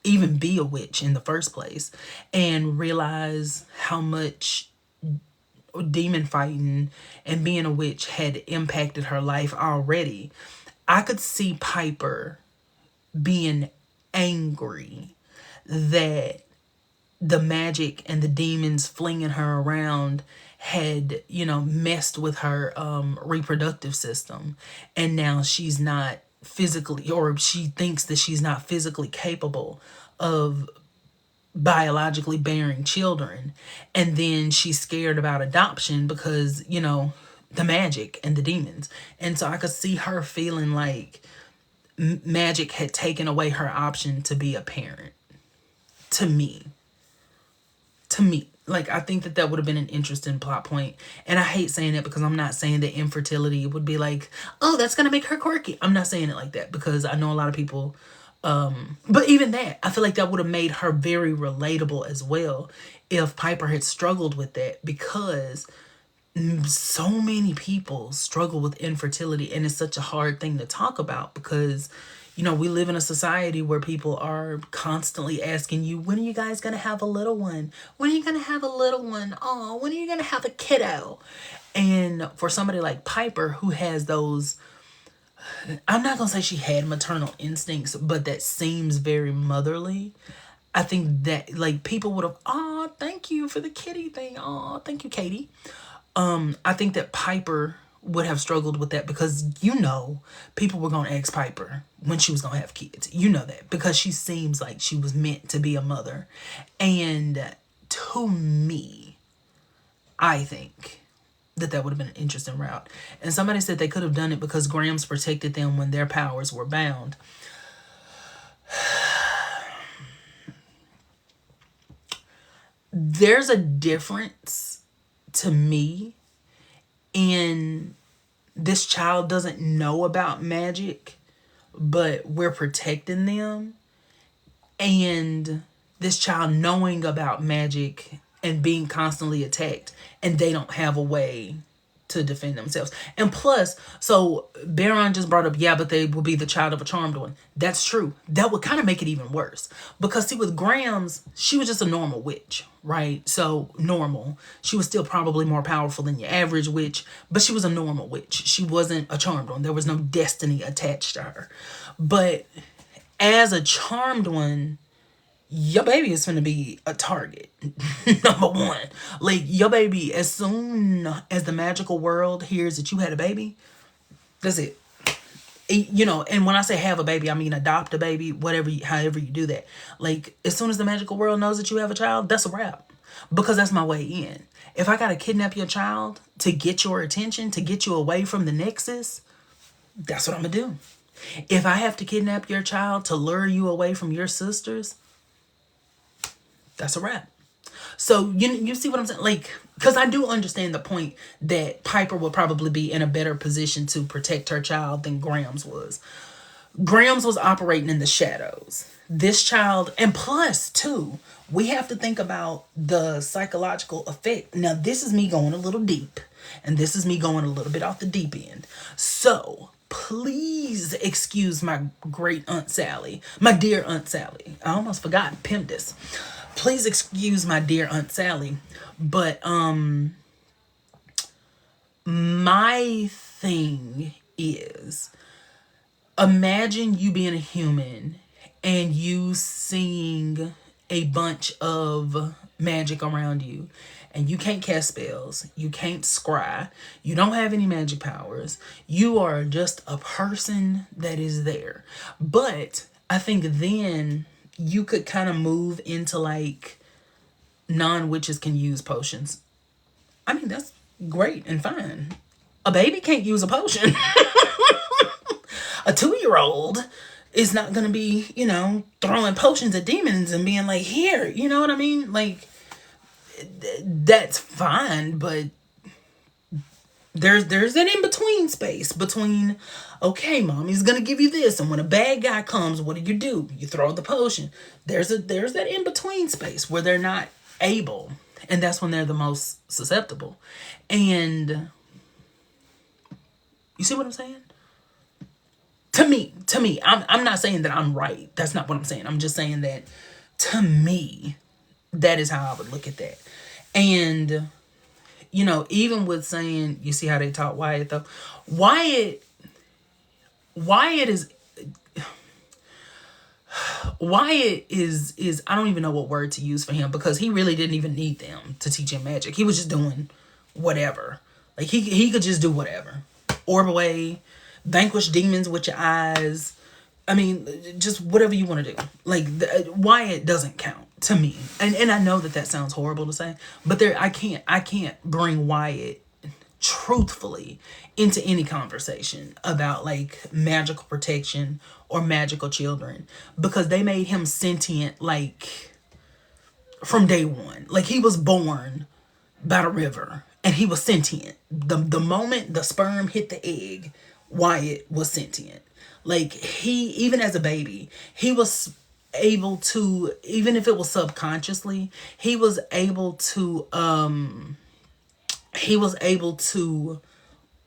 A: even be a witch in the first place, and realize how much demon fighting and being a witch had impacted her life already, I could see Piper being angry that the magic and the demons flinging her around had, you know, messed with her reproductive system, and now she's not physically, or she thinks that she's not physically capable of biologically bearing children. And then she's scared about adoption because, you know, the magic and the demons. And so I could see her feeling like magic had taken away her option to be a parent. To me, like, I think that would have been an interesting plot point. And I hate saying it because I'm not saying that infertility would be like, oh, that's gonna make her quirky. I'm not saying it like that, because I know a lot of people, but even that, I feel like that would have made her very relatable as well if Piper had struggled with that, because so many people struggle with infertility, and it's such a hard thing to talk about because, you know, we live in a society where people are constantly asking you, when are you guys going to have a little one? When are you going to have a little one? Oh, when are you going to have a kiddo? And for somebody like Piper, who has those, I'm not going to say she had maternal instincts, but that seems very motherly. I think that, like, people would have, oh, thank you for the kitty thing. Oh, thank you, Katie. I think that Piper would have struggled with that because, you know, people were going to ask Piper when she was going to have kids. You know that, because she seems like she was meant to be a mother. And to me, I think that would have been an interesting route. And somebody said they could have done it because Grams protected them when their powers were bound. There's a difference to me in this child doesn't know about magic, but we're protecting them, and this child knowing about magic and being constantly attacked, and they don't have a way to defend themselves. And plus, so Baron just brought up, yeah, but they will be the child of a charmed one. That's true. That would kind of make it even worse. Because see, with Grams, she was just a normal witch, right? So normal. She was still probably more powerful than your average witch, but she was a normal witch. She wasn't a charmed one. There was no destiny attached to her. But as a charmed one, your baby is gonna be a target. Number one. Like, your baby, as soon as the magical world hears that you had a baby, that's it. You know, and when I say have a baby, I mean adopt a baby, whatever, however you do that. Like, as soon as the magical world knows that you have a child, that's a wrap. Because that's my way in. If I gotta kidnap your child to get your attention, to get you away from the Nexus, that's what I'm gonna do. If I have to kidnap your child to lure you away from your sisters, that's a wrap. So you see what I'm saying? Like, because I do understand the point that Piper would probably be in a better position to protect her child than Grams was. Grams was operating in the shadows. This child, and plus too, we have to think about the psychological effect. Now, this is me going a little deep, and this is me going a little bit off the deep end. So please excuse my great Aunt Sally, my dear Aunt Sally. I almost forgot, pimped this. Please excuse my dear Aunt Sally, but my thing is, imagine you being a human and you seeing a bunch of magic around you and you can't cast spells, you can't scry, you don't have any magic powers, you are just a person that is there. But I think then you could kind of move into like non-witches can use potions. I mean, that's great and fine. A baby can't use a potion. A 2-year-old is not going to be, throwing potions at demons and being like, here, you know what I mean? Like, that's fine, but there's an in-between space between, okay, mommy's going to give you this, and when a bad guy comes, what do? You throw the potion. There's that in-between space where they're not able, and that's when they're the most susceptible. And you see what I'm saying? To me, I'm not saying that I'm right. That's not what I'm saying. I'm just saying that to me, that is how I would look at that. And, even with saying, you see how they taught Wyatt though? Wyatt is I don't even know what word to use for him, because he really didn't even need them to teach him magic. He was just doing whatever. Like he could just do whatever. Orb away, vanquish demons with your eyes. I mean, just whatever you want to do. Like, Wyatt doesn't count to me. And I know that sounds horrible to say, but I can't bring Wyatt truthfully into any conversation about like magical protection or magical children, because they made him sentient like from day one. Like, he was born by the river and he was sentient. The moment the sperm hit the egg, Wyatt was sentient. Like, even as a baby, he was able to, even if it was subconsciously, he was able to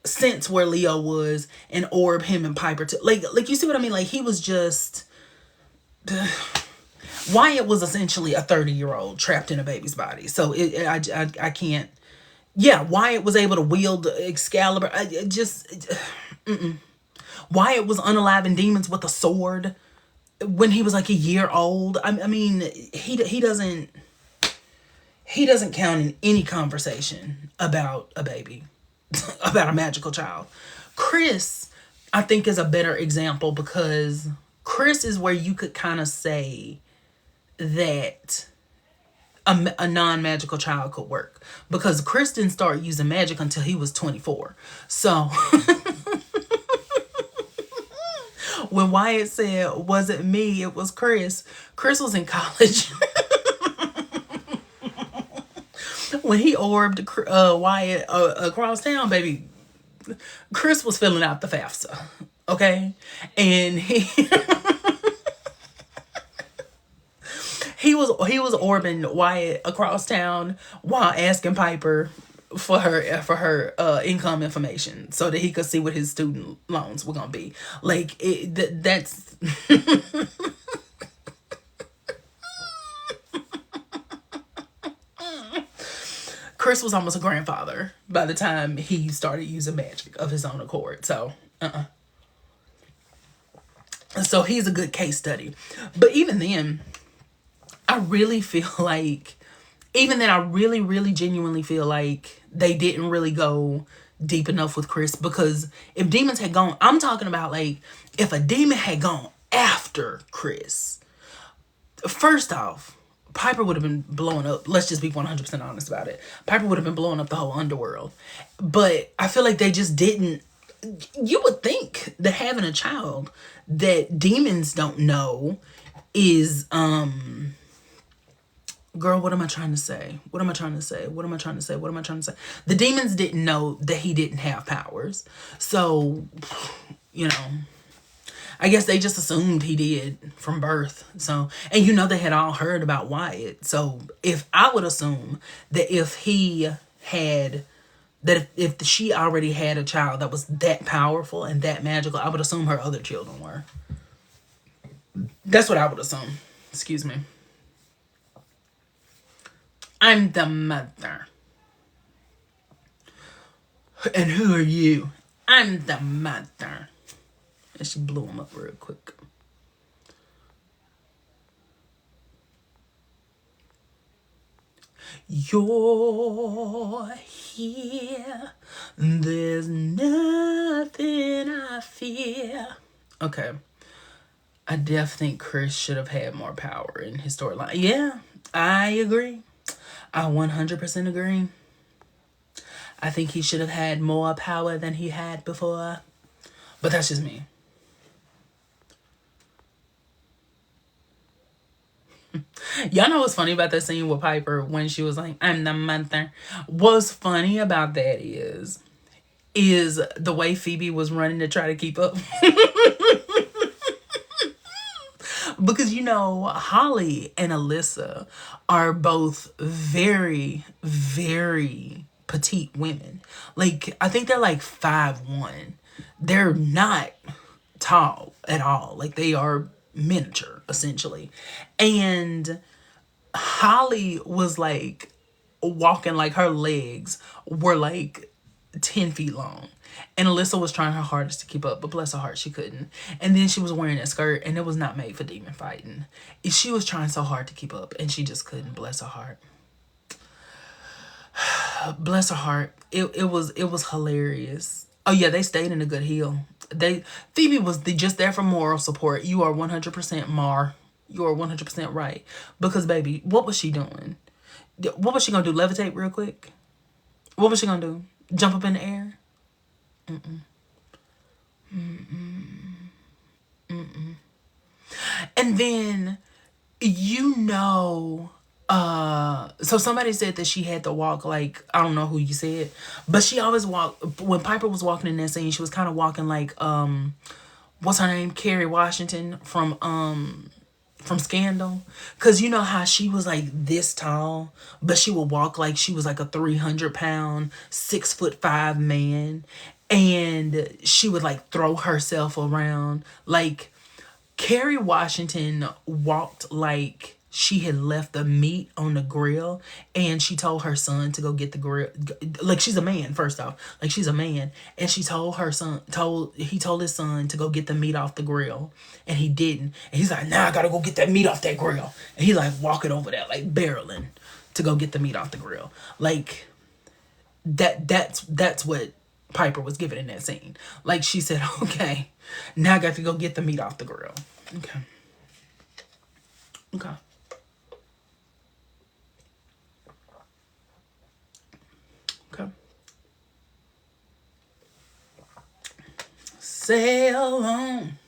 A: sense where Leo was and orb him and Piper too. Like you see what I mean? Like, he was just Wyatt was essentially a 30-year-old trapped in a baby's body. So I can't. Yeah, Wyatt was able to wield Excalibur. Wyatt was unaliving demons with a sword when he was like a year old. I mean, he doesn't count in any conversation about a baby, about a magical child. Chris, I think, is a better example, because Chris is where you could kind of say that a non-magical child could work, because Chris didn't start using magic until he was 24. So when Wyatt said, wasn't me, it was Chris was in college. When he orbed Wyatt across town, baby, Chris was filling out the FAFSA, okay? And he was orbiting Wyatt across town while asking Piper for her income information so that he could see what his student loans were gonna be. Like, that's Chris was almost a grandfather by the time he started using magic of his own accord. So so he's a good case study. But even then, I really feel like, I really, really genuinely feel like they didn't really go deep enough with Chris, because if demons had gone, I'm talking about like, if a demon had gone after Chris, first off, Piper would have been blowing up. Let's just be 100% honest about it. Piper would have been blowing up the whole underworld. But I feel like they just didn't. You would think that having a child that demons don't know is, girl, what am I trying to say? The demons didn't know that he didn't have powers. So, I guess they just assumed he did from birth. So, and they had all heard about Wyatt. So if I would assume that if she already had a child that was that powerful and that magical, I would assume her other children were. That's what I would assume. Excuse me. I'm the mother. And who are you? I'm the mother. And she blew him up real quick. You're here. There's nothing I fear. Okay. I definitely think Chris should have had more power in his storyline. Yeah, I agree. I 100% agree. I think he should have had more power than he had before. But that's just me. Y'all know what's funny about that scene with Piper when she was like, I'm the mother? What's funny about that is the way Phoebe was running to try to keep up. Because, you know, Holly and Alyssa are both very, very petite women. Like, I think they're like 5'1". They're not tall at all. Like, they are miniature, essentially. And Holly was like walking, like her legs were like 10 feet long. And Alyssa was trying her hardest to keep up, but bless her heart, she couldn't. And then she was wearing a skirt, and it was not made for demon fighting. She was trying so hard to keep up, and she just couldn't. Bless her heart. Bless her heart. It was hilarious. Oh yeah, they stayed in a good heel. Phoebe was just there for moral support. You are 100% Mar. You are 100% right. Because baby, what was she doing? What was she gonna do? Levitate real quick? What was she gonna do? Jump up in the air? And then, you know, so somebody said that she had to walk like, I don't know who you said, but she always walked, when Piper was walking in that scene, she was kind of walking like, what's her name? Kerry Washington from Scandal. Cause you know how she was like this tall, but she would walk like she was like a 300-pound, 6'5" man. And she would like throw herself around. Like, Kerry Washington walked like she had left the meat on the grill, and she told her son to go get the grill. Like, she's a man, first off. Like, she's a man. And he told his son to go get the meat off the grill, and he didn't. And he's like, nah, I gotta go get that meat off that grill. And he like walking over there, like barreling to go get the meat off the grill. Like, that's what Piper was given in that scene. Like, she said, okay, now I got to go get the meat off the grill. Okay. Okay. Okay. Sail on.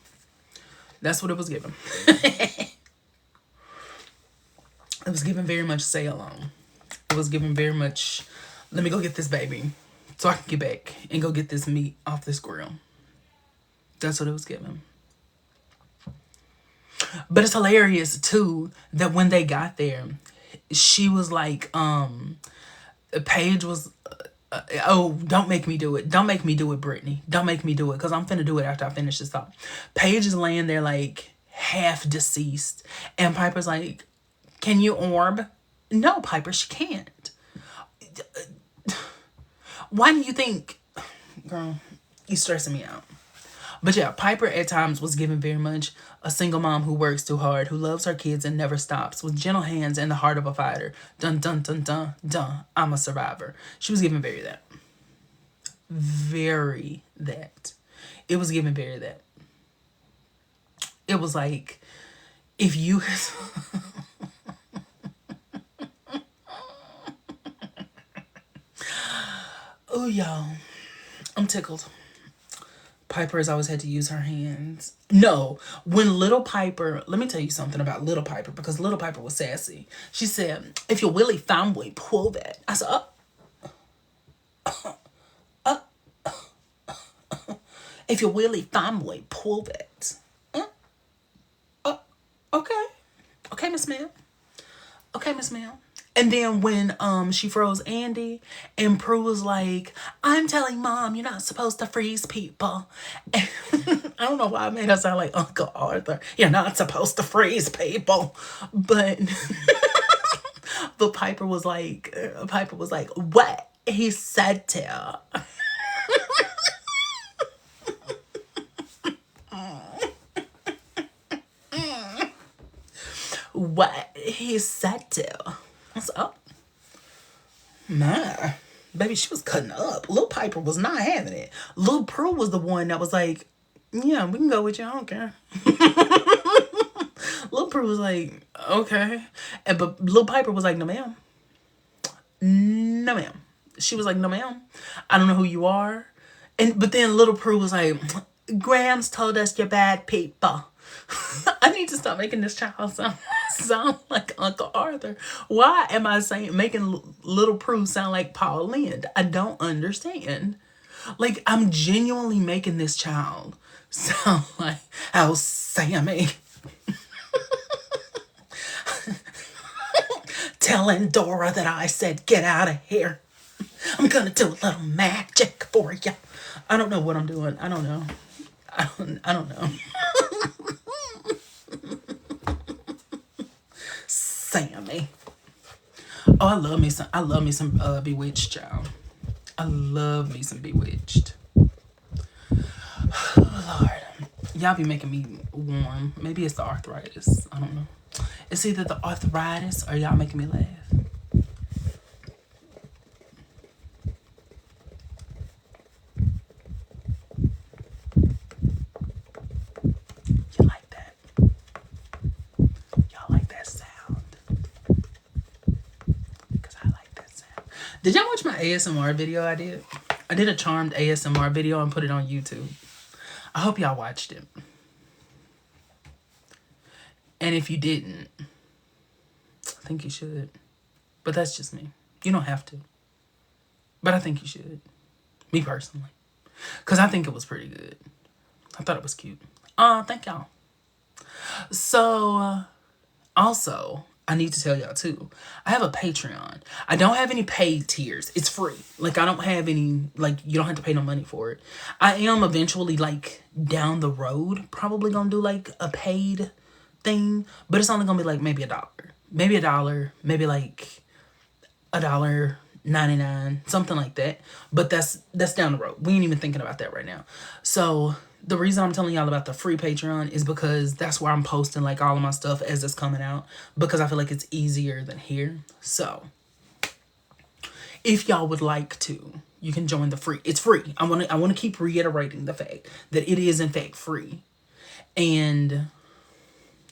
A: That's what it was given. It was given very much sail on. It was given very much, let me go get this baby so I can get back and go get this meat off this grill. That's what it was given. But it's hilarious too that when they got there, she was like, Paige was, oh, don't make me do it. Don't make me do it, Brittany. Don't make me do it, because I'm finna do it after I finish this thought. Paige is laying there like half deceased, and Piper's like, can you orb? No, Piper, she can't. Why do you think, girl, you stressing me out. But yeah, Piper at times was given very much a single mom who works too hard, who loves her kids and never stops, with gentle hands and the heart of a fighter. Dun, dun, dun, dun, dun. I'm a survivor. She was given very that. Very that. It was given very that. It was like, if you... Oh, y'all. I'm tickled. Piper has always had to use her hands. No, when Little Piper, let me tell you something about Little Piper, because Little Piper was sassy. She said, if you're Willie Fanboy, pull that. I said, if you're Willie Fanboy, pull that. Okay. Okay, Miss Ma'am. Okay, Miss Ma'am. And then when she froze Andy, and Prue was like, I'm telling Mom you're not supposed to freeze people. And I don't know why I made her sound like Uncle Arthur. You're not supposed to freeze people. But but Piper was like, what? He said to. What he said to. I was, oh. My baby, she was cutting up. Lil Piper was not having it. Lil Prue was the one that was like, yeah, we can go with you. I don't care. Lil Prue was like, okay. But Lil Piper was like, no ma'am. No ma'am. She was like, no ma'am. I don't know who you are. But then Little Prue was like, Grams told us you're bad people. I need to stop making this child sound like Uncle Arthur. Why am I making Little Prue sound like Paul Lynde? I don't understand. Like, I'm genuinely making this child sound like how Sammy telling Dora that I said, get out of here. I'm gonna do a little magic for you. I don't know what I'm doing. I don't know. I don't know. Sammy. Oh, I love me some Bewitched, child. I love me some Bewitched. Lord. Y'all be making me warm. Maybe it's the arthritis. I don't know. It's either the arthritis or y'all making me laugh. You like that? Y'all like that sound? Because I like that sound. Did y'all watch my ASMR video I did? I did a charmed ASMR video and put it on YouTube. I hope y'all watched it. And if you didn't, I think you should. But that's just me. You don't have to. But I think you should. Me personally. Because I think it was pretty good. I thought it was cute. Thank y'all. So, also, I need to tell y'all too. I have a Patreon. I don't have any paid tiers. It's free. Like, I don't have any, like, you don't have to pay no money for it. I am eventually, like, down the road, probably gonna do, like, a paid thing. But it's only gonna be, like, maybe $1. Maybe $1. Maybe, like, $1.99, something like that. But that's down the road. We ain't even thinking about that right now. So the reason I'm telling y'all about the free Patreon is because that's where I'm posting like all of my stuff as it's coming out, because I feel like it's easier than here. So if y'all would like to, you can join the free. It's free. I want to keep reiterating the fact that it is in fact free, and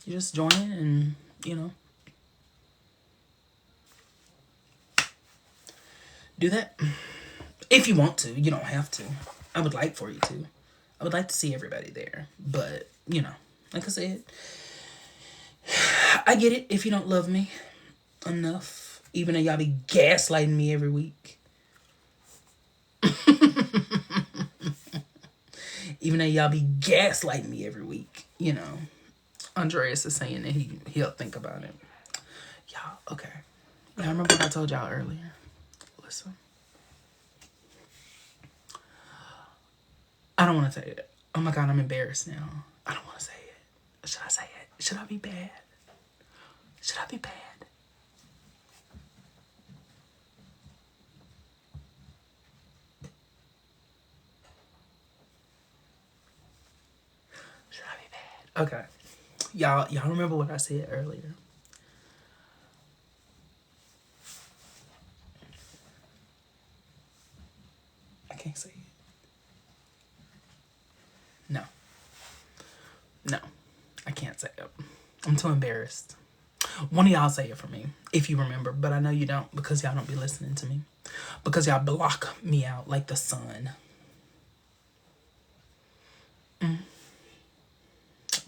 A: you just join it and do that if you want to. You don't have to. I would like for you to. I would like to see everybody there. But, like I said, I get it if you don't love me enough. Even though y'all be gaslighting me every week. Even though y'all be gaslighting me every week. Andreas is saying that he'll think about it. Y'all, okay. Y'all remember what I told y'all earlier? Listen. I don't want to say it. Oh my God, I'm embarrassed now. I don't want to say it. Should I say it? Should I be bad? Should I be bad? Should I be bad? Okay. Y'all remember what I said earlier? I can't say it. No, I can't say it. I'm too embarrassed. One of y'all say it for me, if you remember, but I know you don't, because y'all don't be listening to me. Because y'all block me out like the sun.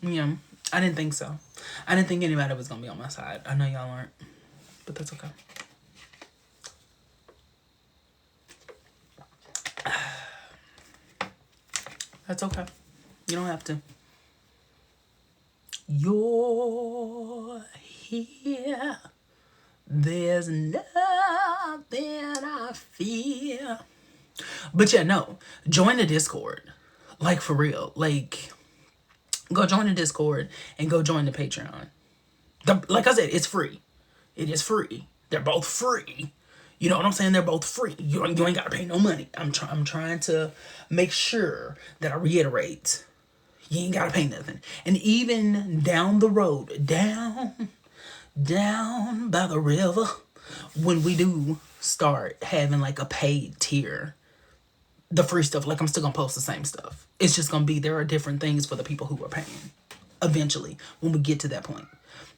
A: Yeah, I didn't think so. I didn't think anybody was going to be on my side. I know y'all aren't, but that's okay. That's okay. You don't have to. You're here. There's nothing I fear. But yeah, no. Join the Discord. Like, for real. Like, go join the Discord and go join the Patreon. Like I said, it's free. It is free. They're both free. You know what I'm saying? They're both free. You ain't got to pay no money. I'm trying to make sure that I reiterate. You ain't got to pay nothing. And even down the road, down by the river, when we do start having like a paid tier, the free stuff, like I'm still gonna post the same stuff. It's just gonna be, there are different things for the people who are paying eventually when we get to that point.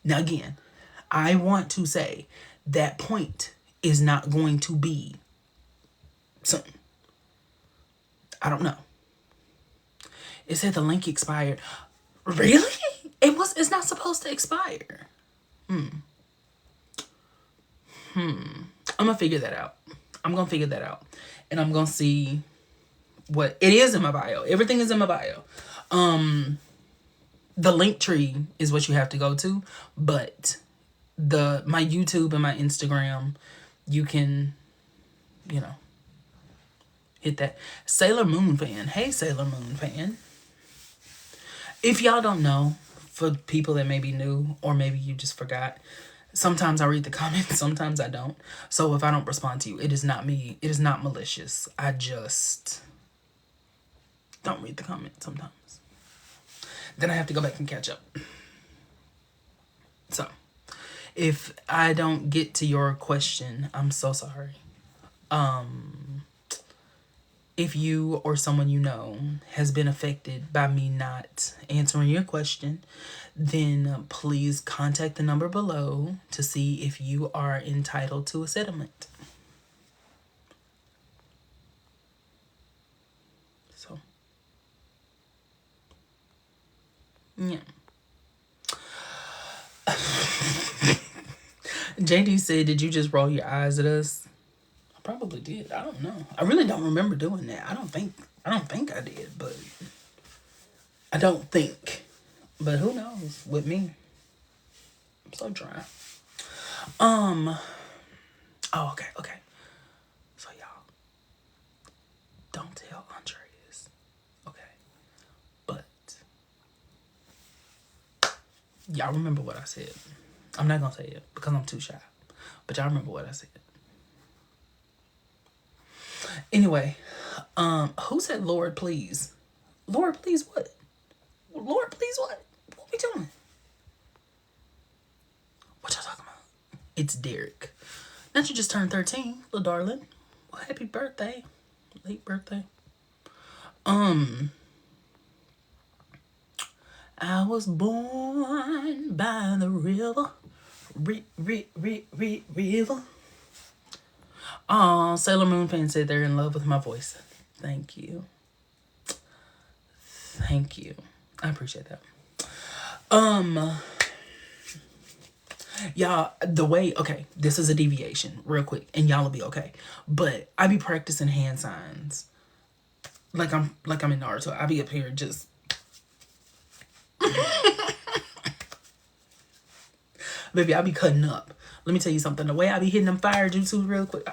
A: Now again, I want to say that point is not going to be soon. I don't know. It said the link expired. Really? It's not supposed to expire. I'm gonna figure that out. I'm gonna figure that out. And I'm gonna see what it is in my bio. Everything is in my bio. The link tree is what you have to go to, but my YouTube and my Instagram, you can, hit that. Sailor Moon fan. Hey, Sailor Moon fan. If y'all don't know, for people that may be new or maybe you just forgot, sometimes I read the comments, sometimes I don't. So if I don't respond to you, it is not me. It is not malicious. I just don't read the comments sometimes. Then I have to go back and catch up. So if I don't get to your question, I'm so sorry. If you or someone you know has been affected by me not answering your question, then please contact the number below to see if you are entitled to a settlement. So, yeah. JD said, did you just roll your eyes at us? I probably did. I don't know. I really don't remember doing that. I don't think I did, but I don't think. But who knows with me? I'm so dry. Oh, okay. So y'all, don't tell Andreas. Okay. But y'all remember what I said. I'm not gonna say it because I'm too shy. But y'all remember what I said. Anyway, who said Lord please? Lord please what? Lord please what? What we doing? What y'all talking about? It's Derek. Not you just turned 13, little darling. Well, happy birthday. Late birthday. I was born by the river. River. Oh, Sailor Moon fan said they're in love with my voice. Thank you. Thank you. I appreciate that. Y'all, okay, this is a deviation real quick and y'all will be okay. But I be practicing hand signs. Like I'm in Naruto. I be up here just baby, I be cutting up. Let me tell you something. The way I be hitting them fire jutsu real quick.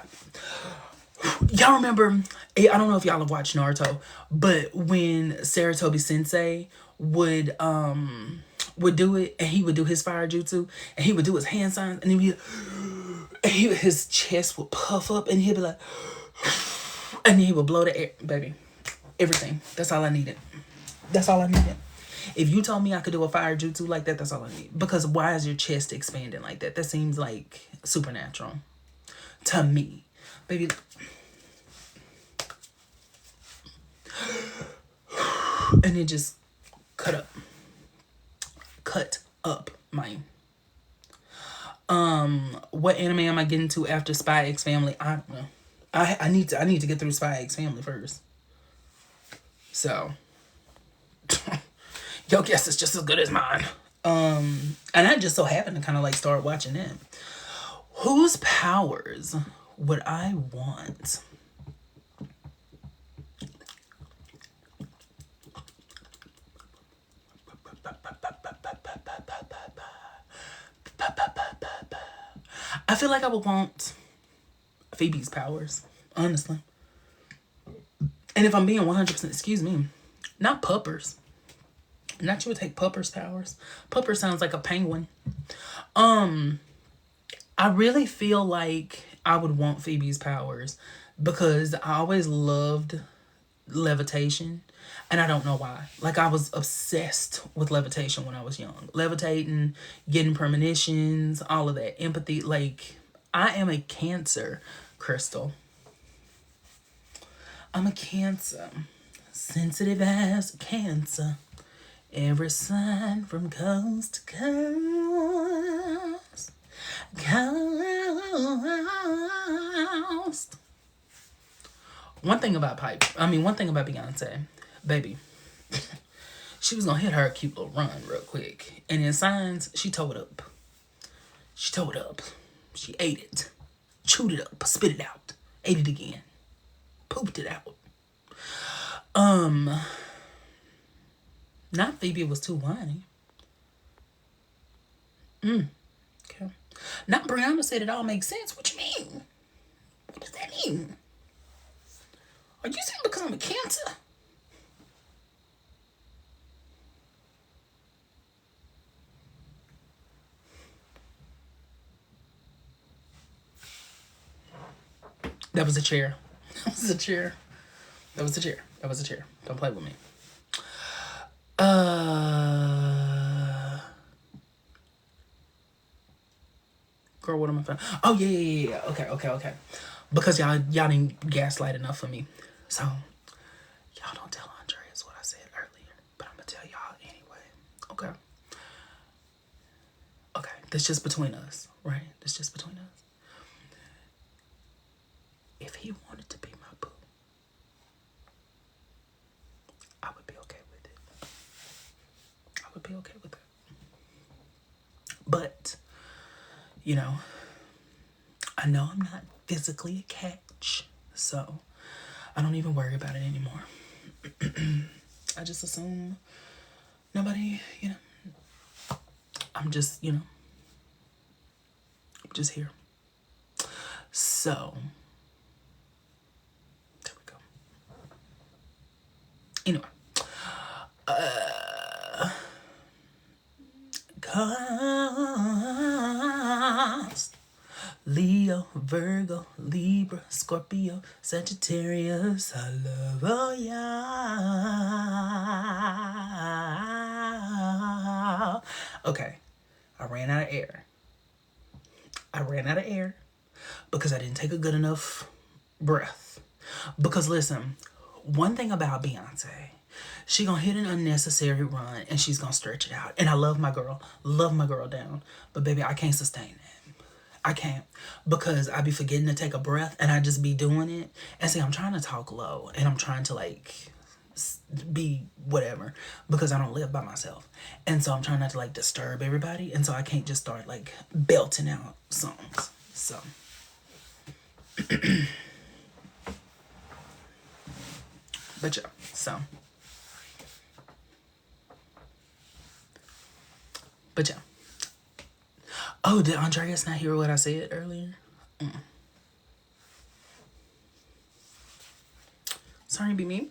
A: Y'all remember, I don't know if y'all have watched Naruto, but when Saratobi Sensei would do it, and he would do his fire jutsu, and he would do his hand signs, and his chest would puff up, and he'd be like, and he would blow the air, baby. Everything. That's all I needed. That's all I needed. If you told me I could do a fire jutsu like that, that's all I need. Because why is your chest expanding like that? That seems like supernatural to me, baby. And it just cut up mine. What anime am I getting to after Spy X Family? I don't know. I need to get through Spy X Family first. So your guess is just as good as mine. And I just so happened to kind of like start watching it. Whose powers would I want? I feel like I would want Phoebe's powers, honestly. And if I'm being 100%, excuse me, not Puppers. Not you would take Pupper's powers. Pupper sounds like a penguin. I really feel like I would want Phoebe's powers because I always loved levitation. And I don't know why. Like, I was obsessed with levitation when I was young. Levitating, getting premonitions, all of that. Empathy. Like, I am a Cancer, Crystal. I'm a Cancer. Sensitive as a Cancer. Every sign from coast to coast. Coast. One thing about Beyonce, baby, she was gonna hit her cute little run real quick. And in Signs, she towed up. She towed up. She ate it. Chewed it up. Spit it out. Ate it again. Pooped it out. Not Phoebe was too whiny. Okay. Not Brianna said it all makes sense. What you mean? What does that mean? Are you saying because I'm a Cancer? That was a chair. That was a chair. That was a chair. That was a chair. Don't play with me. Girl, what am I saying? Oh yeah. Okay. Because y'all didn't gaslight enough for me. So y'all don't tell Andreas what I said earlier. But I'm gonna tell y'all anyway. Okay. Okay. That's just between us, right? That's just between us. If he wanted to be my boo, I would be okay with it. I would be okay with it. But, you know I'm not physically a catch, so I don't even worry about it anymore. I just assume nobody, I'm just, I'm just here. So, there we go. Anyway. Cause Leo, Virgo, Libra, Scorpio, Sagittarius, I love all y'all. Okay, I ran out of air because I didn't take a good enough breath. Because listen, one thing about Beyonce, she gonna hit an unnecessary run and she's gonna stretch it out. And I love my girl down. But baby, I can't sustain that. I can't, because I be forgetting to take a breath and I just be doing it. And see, I'm trying to talk low and I'm trying to like be whatever because I don't live by myself. And so I'm trying not to like disturb everybody. And so I can't just start like belting out songs. So. But yeah, so. But yeah. Oh, did Andreas not hear what I said earlier? Sorry to be mean.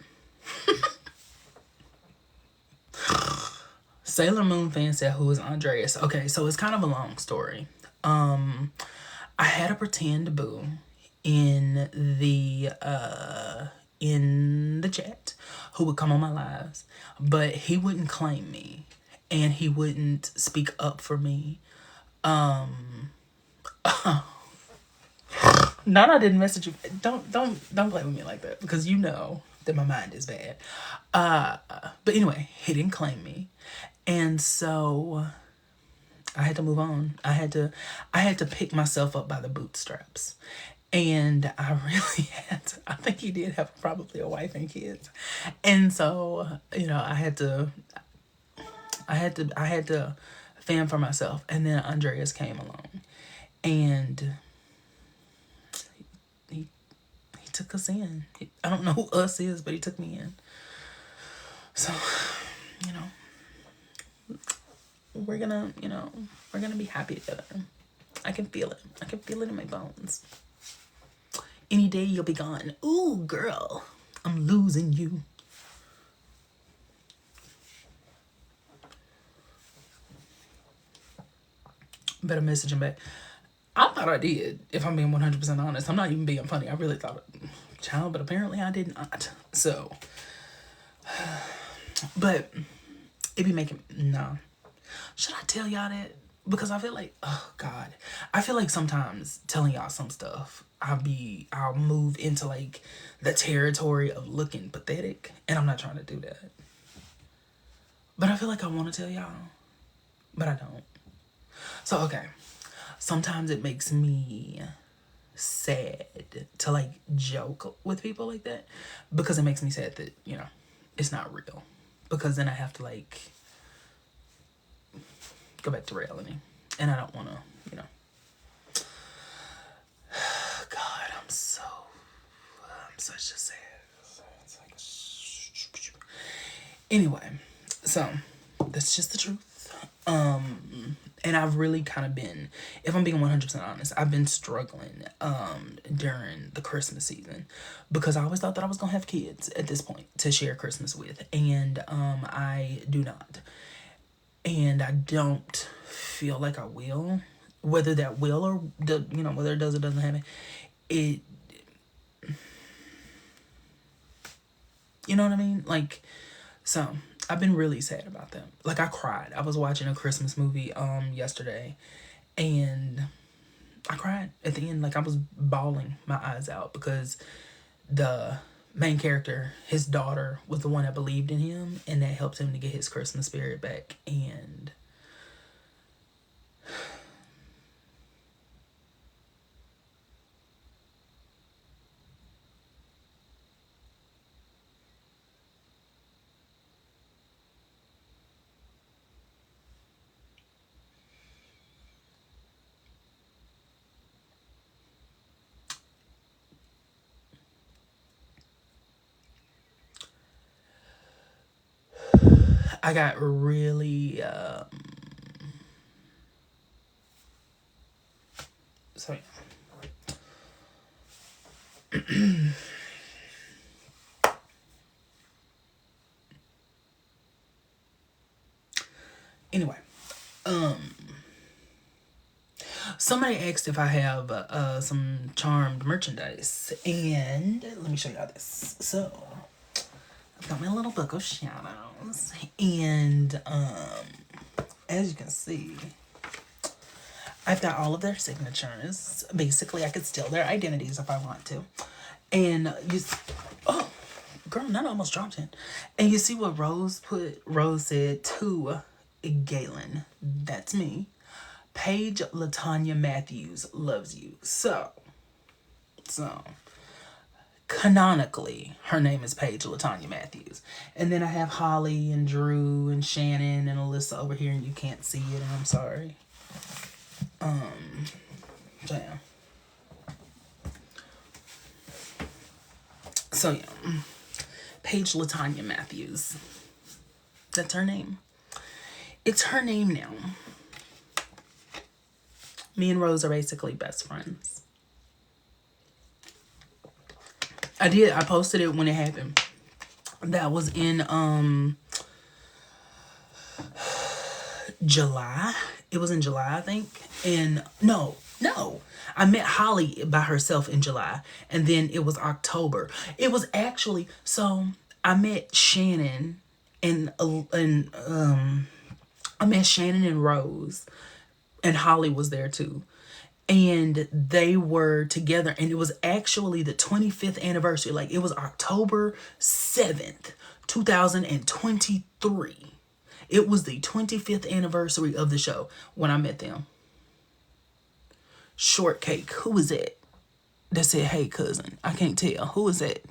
A: Sailor Moon fan said, who is Andreas? Okay, so it's kind of a long story. I had a pretend boo in the chat who would come on my lives, but he wouldn't claim me and he wouldn't speak up for me. Not I didn't message you. Don't play with me like that because you know that my mind is bad. But anyway, he didn't claim me, and so I had to move on. I had to pick myself up by the bootstraps. And I really had to, I think he did have probably a wife and kids. And so, I had to fan for myself. And then Andreas came along and he took us in. I don't know who us is, but he took me in. So, we're gonna be happy together. I can feel it. I can feel it in my bones. Any day you'll be gone. Ooh, girl, I'm losing you. Better message him back. I thought I did, if I'm being 100% honest. I'm not even being funny. I really thought, child, but apparently I did not. So, but it be making, no. Should I tell y'all that? because I feel like, oh God, I feel like sometimes telling y'all some stuff, I'll move into like the territory of looking pathetic, and I'm not trying to do that. But I feel like I want to tell y'all, but I don't. So, okay, sometimes it makes me sad to like joke with people like that, because it makes me sad that, you know, it's not real. Because then I have to like go back to reality, and I don't want to, you know. God, I'm such a sad. It's like, anyway, so that's just the truth. And I've really kind of been, if I'm being 100% honest, I've been struggling during the Christmas season, because I always thought that I was gonna have kids at this point to share Christmas with, and I do not, and I don't feel like I will. Whether that will or you know, whether it does or doesn't happen, it, you know what I mean? Like, so I've been really sad about that. Like, I cried. I was watching a Christmas movie yesterday, and I cried at the end. Like, I was bawling my eyes out, because the main character, his daughter, was the one that believed in him, and that helped him to get his Christmas spirit back. And I got really so anyway, somebody asked if I have some Charmed merchandise, and let me show y'all this. So I've got my little book of shadows, and as you can see, I've got all of their signatures. Basically, I could steal their identities if I want to. And oh, girl, that almost dropped it. And you see what Rose put? Rose said, to Galen, that's me, Paige Latanya Matthews loves you. So, canonically, her name is Paige Latanya Matthews. And then I have Holly and Drew and Shannon and Alyssa over here, and you can't see it, and I'm sorry. Damn. So yeah, Paige Latanya Matthews. That's her name. It's her name now. Me and Rose are basically best friends. I posted it when it happened. That was in July. It was in July, I think. And no. I met Holly by herself in July, and then it was October. It was actually, so I met Shannon and I met Shannon and Rose, and Holly was there too. And they were together, and it was actually the 25th anniversary. Like, it was October 7th, 2023. It was the 25th anniversary of the show when I met them. Shortcake, who is it that said, hey, cousin? I can't tell. Who is that?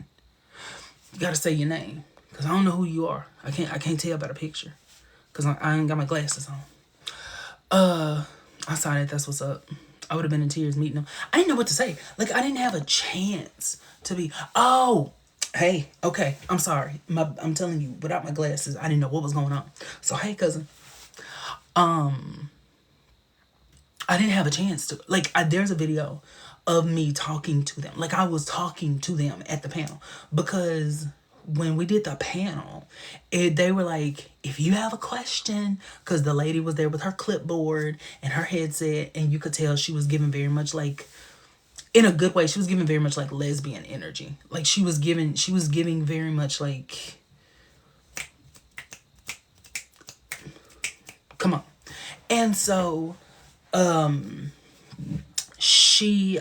A: You gotta say your name, because I don't know who you are. I can't tell by the picture, because I ain't got my glasses on. I saw that. That's what's up. I would have been in tears meeting them. I didn't know what to say. Like, I didn't have a chance to be, oh, hey, okay, I'm sorry. I'm telling you, without my glasses, I didn't know what was going on. So, hey, cousin. I didn't have a chance to, like, there's a video of me talking to them. Like, I was talking to them at the panel, because when we did the panel, they were like, if you have a question, because the lady was there with her clipboard and her headset, and you could tell she was giving very much like, in a good way, she was giving very much like lesbian energy. Like, she was giving very much like, come on. And so she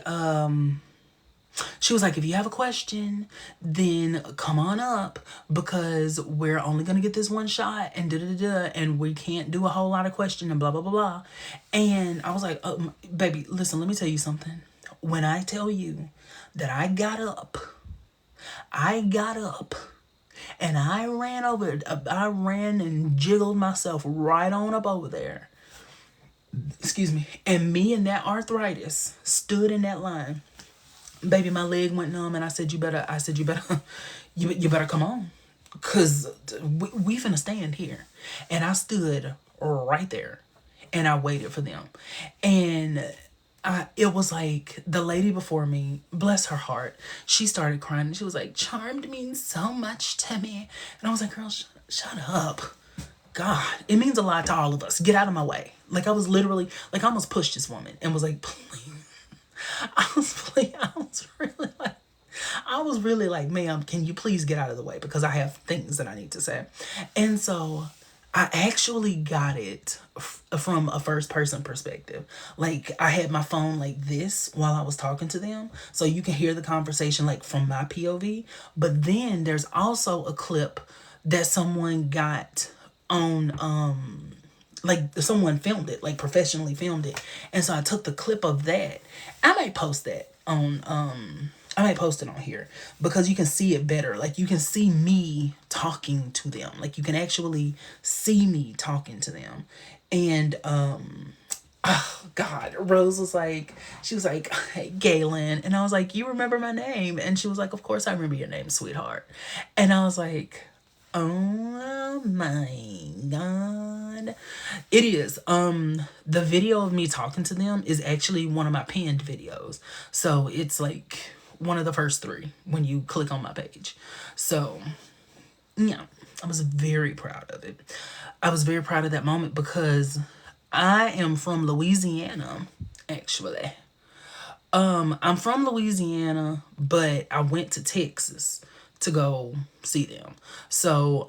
A: she was like, if you have a question, then come on up because we're only gonna get this one shot and and we can't do a whole lot of questions and blah blah blah blah. And I was like, baby, listen, let me tell you something. When I tell you that I got up and I ran and jiggled myself right on up over there. Excuse me. And me and that arthritis stood in that line. Baby, my leg went numb and I said, you better, you better come on. Cause we finna stand here. And I stood right there and I waited for them. And it was like the lady before me, bless her heart, she started crying and she was like, Charmed means so much to me. And I was like, girl, shut up. God, it means a lot to all of us. Get out of my way. Like I was literally, like I almost pushed this woman and was like, please. I was really like, ma'am, can you please get out of the way? Because I have things that I need to say. And so I actually got it from a first person perspective. Like I had my phone like this while I was talking to them. So you can hear the conversation like from my POV. But then there's also a clip that someone got on like someone filmed it, like professionally filmed it. And so I took the clip of that. I might post that on I might post it on here because you can see it better. Like you can see me talking to them. Like you can actually see me talking to them. And oh God, Rose was like, she was like, hey, Galen. And I was like, you remember my name? And she was like, of course I remember your name, sweetheart. And I was like, oh my God. It is. The video of me talking to them is actually one of my pinned videos. So it's like one of the first 3 when you click on my page. So yeah, I was very proud of it. I was very proud of that moment because I am from Louisiana, actually. I'm from Louisiana, but I went to Texas to go see them. So,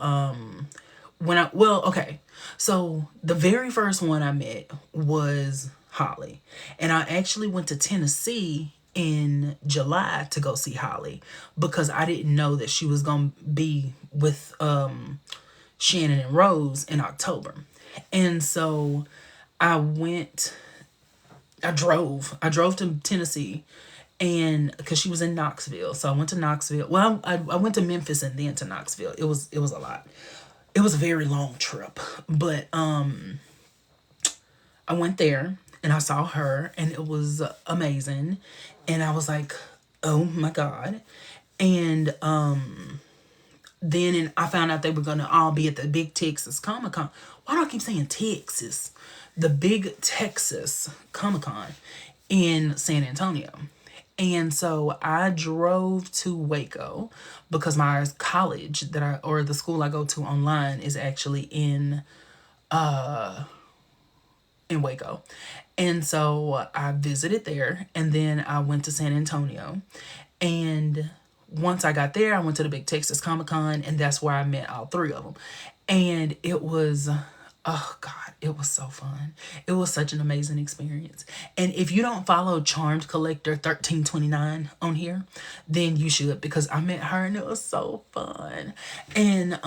A: so the very first one I met was Holly. And I actually went to Tennessee in July to go see Holly because I didn't know that she was going to be with Shannon and Rose in October. And so I drove to Tennessee and because she was in Knoxville. So I went to Knoxville. Well, I went to Memphis and then to Knoxville. It was a lot. It was a very long trip, but I went there and I saw her and it was amazing. And I was like, oh my God. And then I found out they were going to all be at the Big Texas Comic-Con. Why do I keep saying Texas? The Big Texas Comic-Con in San Antonio. And so I drove to Waco because my college or the school I go to online is actually in Waco. And so I visited there and then I went to San Antonio. And once I got there, I went to the Big Texas Comic-Con and that's where I met all 3 of them. And it was, oh God, it was so fun. It was such an amazing experience. And if you don't follow Charmed Collector 1329 on here, then you should because I met her and it was so fun. And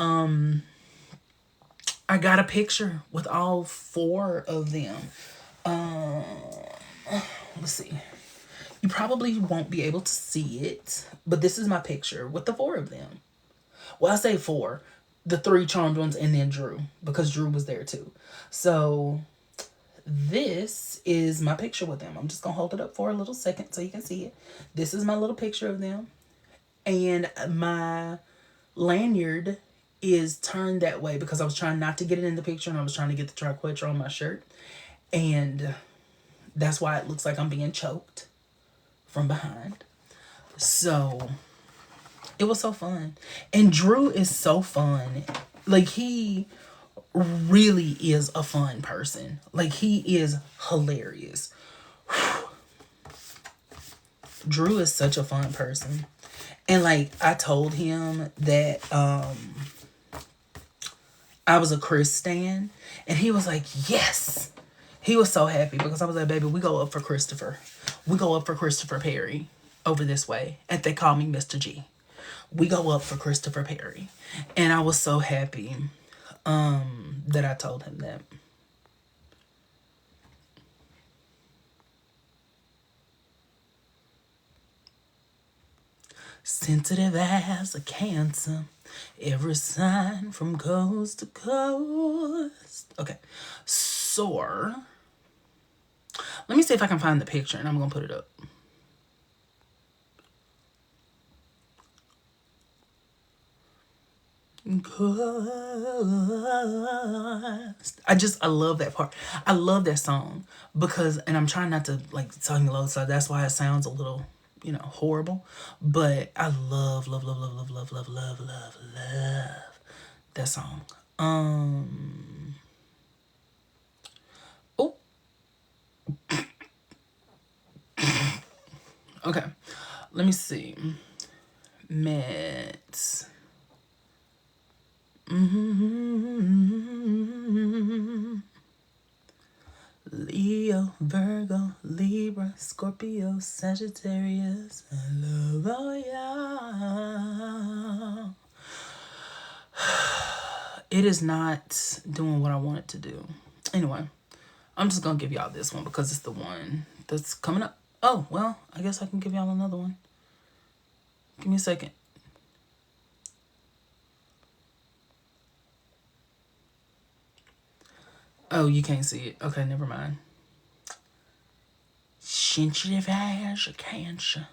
A: I got a picture with all 4 of them. Let's see. You probably won't be able to see it, but this is my picture with the 4 of them. Well, I say 4. The 3 Charmed ones and then Drew, because Drew was there too. So this is my picture with them. I'm just going to hold it up for a little second so you can see it. This is my little picture of them. And my lanyard is turned that way because I was trying not to get it in the picture and I was trying to get the triquetra on my shirt. And that's why it looks like I'm being choked from behind. So it was so fun. And Drew is so fun. Like he really is a fun person. Like he is hilarious. Drew is such a fun person. And like I told him that I was a Chris stan and he was like, yes. He was so happy because I was like, baby, we go up for Christopher. We go up for Christopher Perry over this way. And they call me Mr. G. We go up for Christopher Perry. And I was so happy that I told him that. Sensitive as a cancer, every sign from coast to coast. Okay, sore. Let me see if I can find the picture and I'm gonna put it up. I love that part. I love that song because, and I'm trying not to like sing low, so that's why it sounds a little, horrible. But I love, love, love, love, love, love, love, love, love, love that song. Oh. Okay. Let me see. Mets. Leo, Virgo, Libra, Scorpio, Sagittarius, I love all y'all. It is not doing what I want it to do. Anyway, I'm just gonna give y'all this one because it's the one that's coming up. Oh, well, I guess I can give y'all another one. Give me a second. Oh, you can't see it. Okay, never mind. Sensitive as a cancer.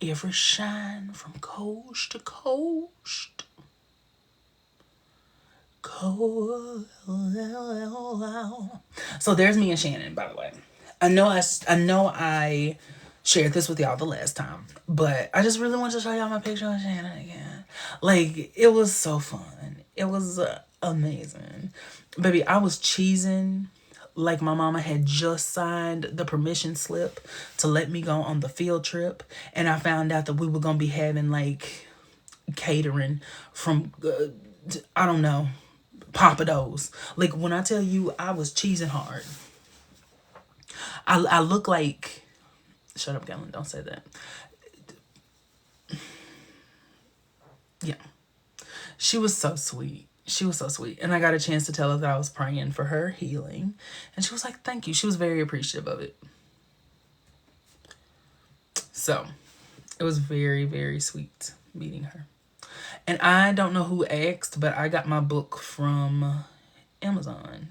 A: Every shine from coast to coast. So there's me and Shannon, by the way. I know I shared this with y'all the last time, but I just really want to show y'all my picture of Shannon again. Like, it was so fun. It was amazing. Baby, I was cheesing like my mama had just signed the permission slip to let me go on the field trip, and I found out that we were going to be having like catering from I don't know, Papa Do's. Like, when I tell you I was cheesing hard, I look like, shut up, Galen, don't say that. Yeah, she was so sweet. She was so sweet. And I got a chance to tell her that I was praying for her healing. And she was like, thank you. She was very appreciative of it. So it was very, very sweet meeting her. And I don't know who asked, but I got my book from Amazon.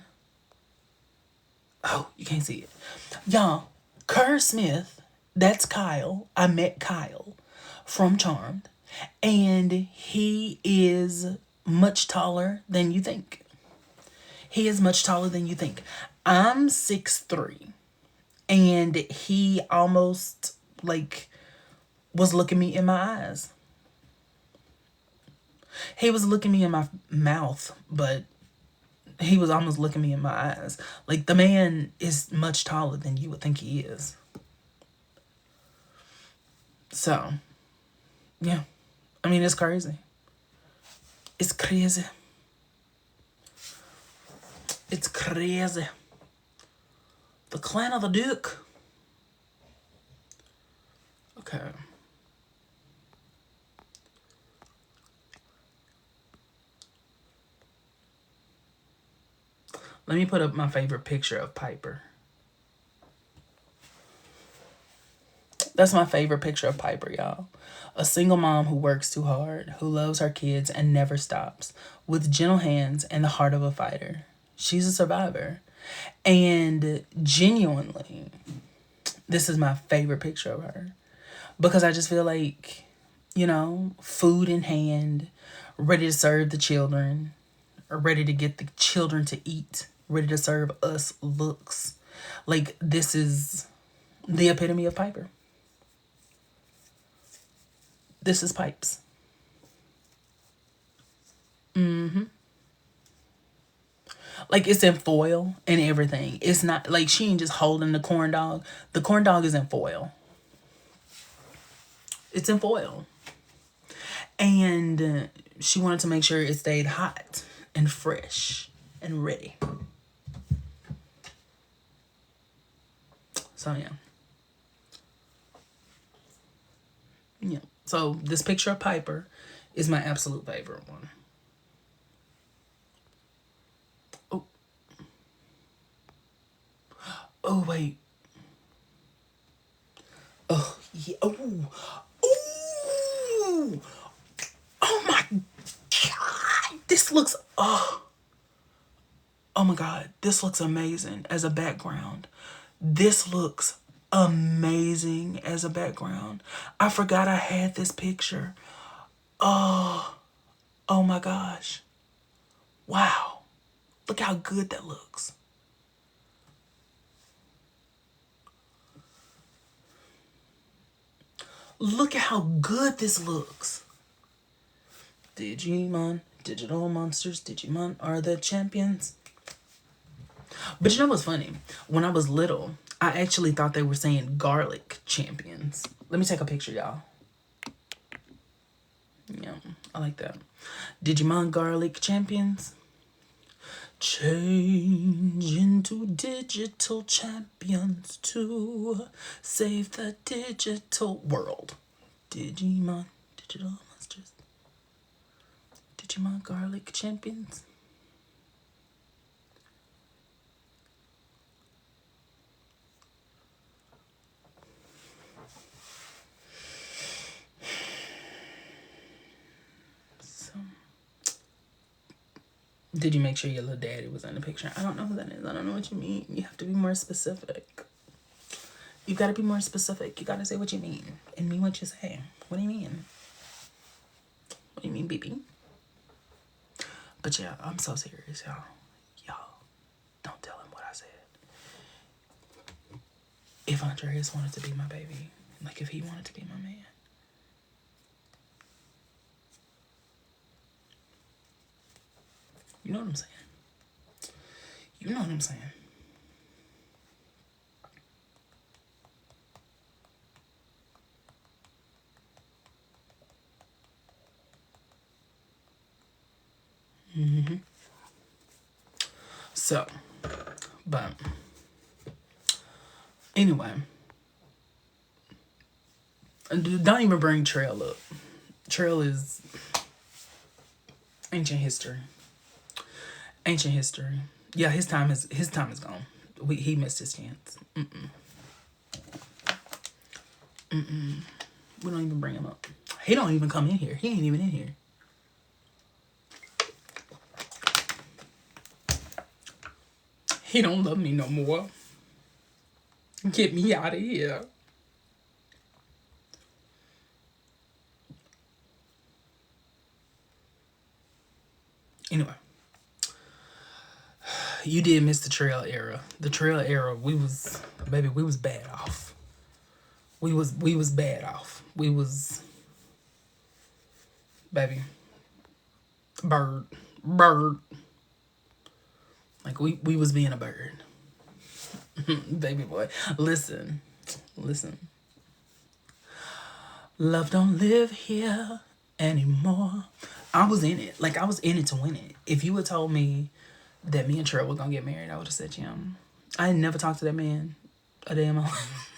A: Oh, you can't see it. Y'all, Kerr Smith, that's Kyle. I met Kyle from Charmed. And he is much taller than you think. He is much taller than you think. I'm 6'3", and he almost like was looking me in my eyes. He was looking me in my mouth, but he was almost looking me in my eyes. Like, the man is much taller than you would think he is. So, yeah. I mean, it's crazy. It's crazy. It's crazy. The clan of the Duke. Okay. Let me put up my favorite picture of Piper. That's my favorite picture of Piper, y'all. A single mom who works too hard, who loves her kids and never stops, with gentle hands and the heart of a fighter. She's a survivor. And genuinely, this is my favorite picture of her. Because I just feel like, food in hand, ready to serve the children, or ready to get the children to eat, ready to serve us looks. Like, this is the epitome of Piper. This is Pipes. Like, it's in foil and everything. It's not like she ain't just holding the corn dog. The corn dog is in foil. It's in foil. And she wanted to make sure it stayed hot and fresh and ready. So yeah. Yeah. So this picture of Piper is my absolute favorite one. Oh. Oh wait. Oh yeah. Oh. Ooh. Oh my god. This looks oh my god. This looks amazing as a background. This looks amazing as a background. I forgot I had this picture. Oh my gosh. Wow. Look how good that looks. Look at how good this looks. Digimon, digital monsters, Digimon are the champions. But you know what's funny? When I was little, I actually thought they were saying garlic champions. Let me take a picture, y'all. Yeah, I like that. Digimon garlic champions. Change into digital champions to save the digital world. Digimon, digital monsters. Digimon garlic champions. So, did you make sure your little daddy was in the picture? I don't know who that is. I don't know what you mean. You have to be more specific. You gotta be more specific. You gotta say what you mean and mean what you say. What do you mean? What do you mean, BB? But yeah, I'm so serious, y'all. Y'all, don't tell him what I said. If Andreas wanted to be my baby, like if he wanted to be my man, you know what I'm saying? You know what I'm saying? So, but anyway, don't even bring Trail up. Trail is ancient history. Ancient history. Yeah, his time is gone. He missed his chance. We don't even bring him up. He don't even come in here. He ain't even in here. He don't love me no more. Get me out of here. Anyway, you did miss the trail era. The trail era, we was bad off. We was bad off. We was, baby, bird. Like we was being a bird. Baby boy, listen. Love don't live here anymore. I was in it. Like I was in it to win it. If you had told me that me and Trey were gonna get married, I would have said, yeah. I had never talked to that man a day in my life.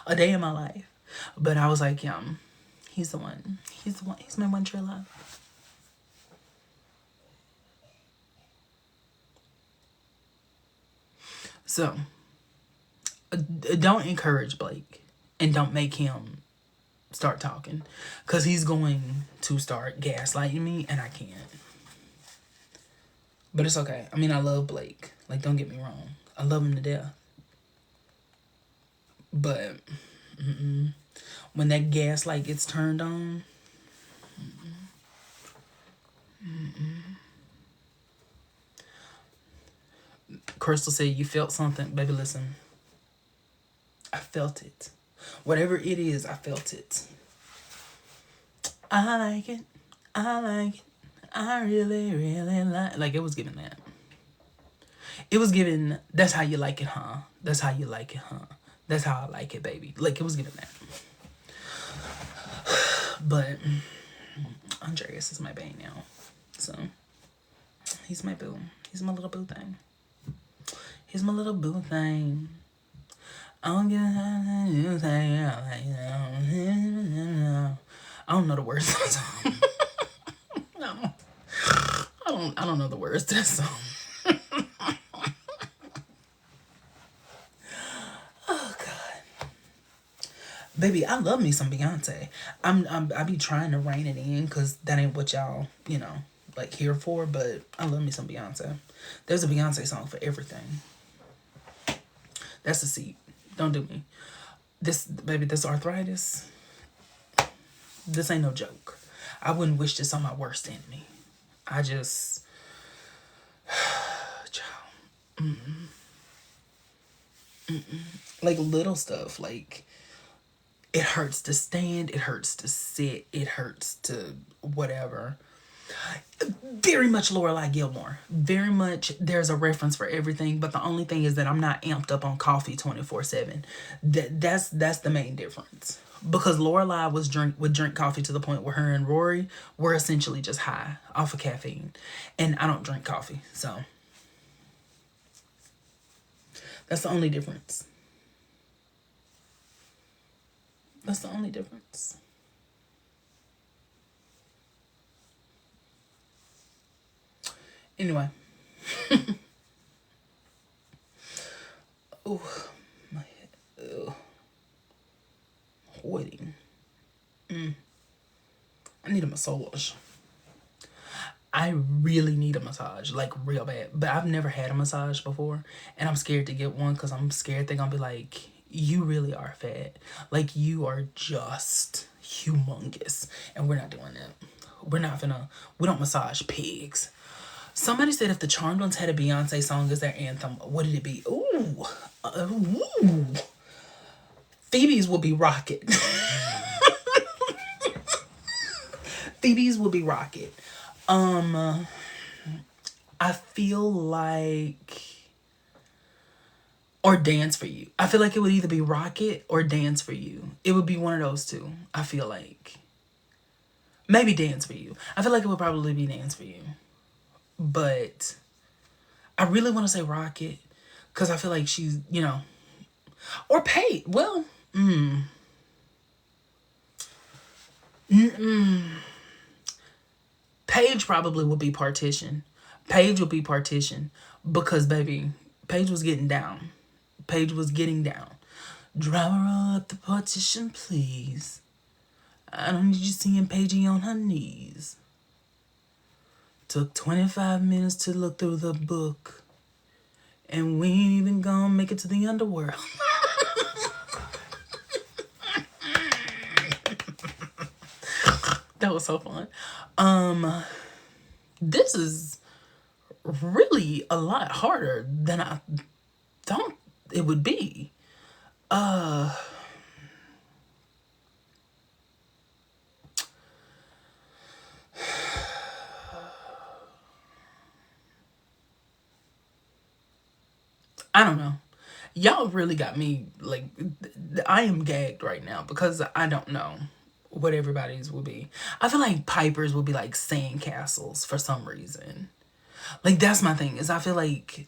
A: A day in my life. But I was like, yeah, he's the one. He's the one. He's my one true love. So, don't encourage Blake and don't make him start talking because he's going to start gaslighting me and I can't. But it's okay. I mean, I love Blake. Like, don't get me wrong. I love him to death. But when that gaslight gets turned on, Crystal said, you felt something. Baby, listen. I felt it. Whatever it is, I felt it. I like it. I like it. I really, really like it was giving that. It was giving, that's how you like it, huh? That's how you like it, huh? That's how I like it, baby. Like, it was giving that. But Andreas is my bae now. So, he's my boo. He's my little boo thing. He's my little boo thing. I don't get you say I don't know the words to that song. No. I don't know the words to that song. Oh God. Baby, I love me some Beyonce. I be trying to rein it in because that ain't what y'all, like here for, but I love me some Beyonce. There's a Beyonce song for everything. That's a seat. Don't do me. This arthritis, this ain't no joke. I wouldn't wish this on my worst enemy. I just, child, like little stuff, like it hurts to stand, it hurts to sit, it hurts to whatever. Very much Lorelai Gilmore. Very much there's a reference for everything, but the only thing is that I'm not amped up on coffee 24/7. That's the main difference. Because Lorelai would drink coffee to the point where her and Rory were essentially just high off of caffeine. And I don't drink coffee, so that's the only difference. That's the only difference. Anyway. Oh, my head. Ugh. Hoarding. I need a massage. I really need a massage, like real bad. But I've never had a massage before, and I'm scared to get one because I'm scared they're gonna be like, you really are fat. Like, you are just humongous. And we're not doing that. We don't massage pigs. Somebody said if the Charmed Ones had a Beyonce song as their anthem, what did it be? Ooh. Ooh. Phoebe's will be Rocket. Phoebe's will be Rocket. I feel like, or Dance for You. I feel like it would either be Rocket or Dance for You. It would be one of those two. I feel like maybe Dance for You. I feel like it would probably be Dance for You, but I really want to say Rocket because I feel like she's, or Paige. Well, Paige probably would be Partition. Paige would be Partition because, baby, Paige was getting down. Paige was getting down. Driver, roll up the partition, please. I don't need you seeing Paigey on her knees. Took 25 minutes to look through the book, and we ain't even gonna make it to the underworld. That was so fun. This is really a lot harder than I thought it would be. I don't know. Y'all really got me, like, I am gagged right now because I don't know what everybody's will be. I feel like Piper's will be like Sandcastles for some reason. Like, that's my thing, is I feel like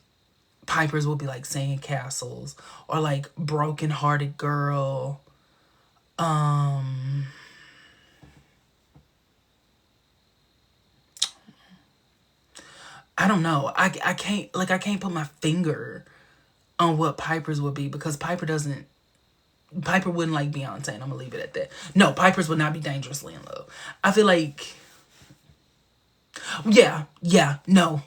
A: Piper's will be like Sandcastles or like Broken Hearted Girl. I don't know. I can't put my finger on what Piper's would be because Piper wouldn't like Beyonce, and I'm gonna leave it at that. No, Piper's would not be Dangerously in Love. I feel like, no,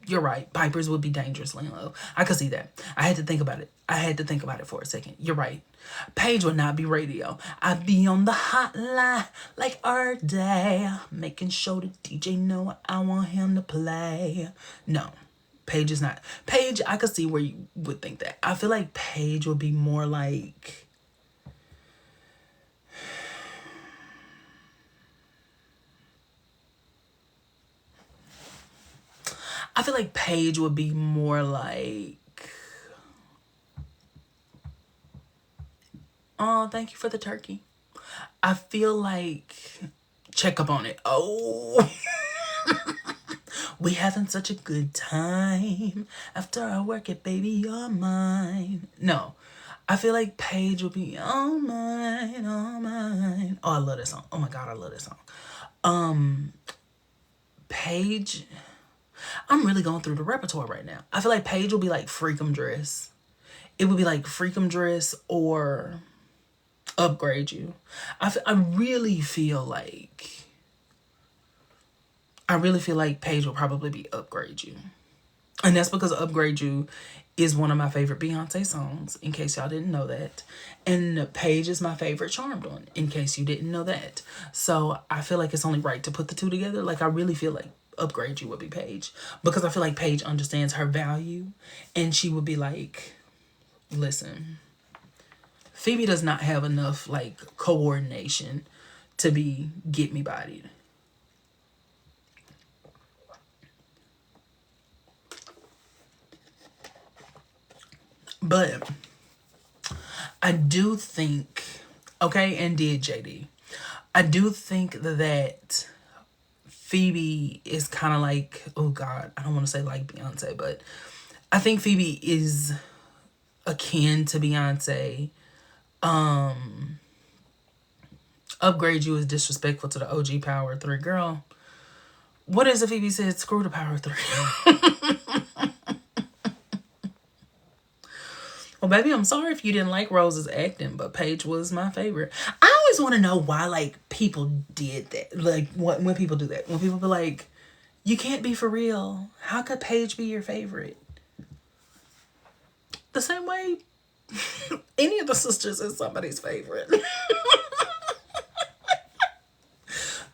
A: you're right. Piper's would be Dangerously in Love. I could see that. I had to think about it for a second. You're right. Paige would not be Radio. I'd be on the hotline like our day, making sure the DJ know what I want him to play. No, Paige is not. Paige, I could see where you would think that. I feel like Paige would be more like, Paige would be more like, oh, thank you for the turkey. I feel like Check Up On It. Oh. We having such a good time. After I work it, baby, you're mine. No. I feel like Paige will be all mine, all mine. Oh, I love this song. Oh my God, I love this song. Paige, I'm really going through the repertoire right now. I feel like Paige will be like Freakum Dress. It would be like Freakum Dress or Upgrade You. I really feel like Paige will probably be Upgrade You. And that's because Upgrade You is one of my favorite Beyonce songs, in case y'all didn't know that. And Paige is my favorite Charmed one, in case you didn't know that. So I feel like it's only right to put the two together. Like, I really feel like Upgrade You would be Paige. Because I feel like Paige understands her value. And she would be like, listen, Phoebe does not have enough, like, coordination to be get me bodied. But I do think, okay, and did JD, I do think that Phoebe is kind of like, oh God, I don't want to say like Beyonce, but I think Phoebe is akin to Beyonce. Upgrade You is disrespectful to the OG Power 3. Girl, what is it Phoebe said? Screw the Power 3. Well, baby, I'm sorry if you didn't like Rose's acting, but Paige was my favorite. I always want to know why, like, people did that. Like, when people do that. When people be like, you can't be for real. How could Paige be your favorite? The same way any of the sisters is somebody's favorite.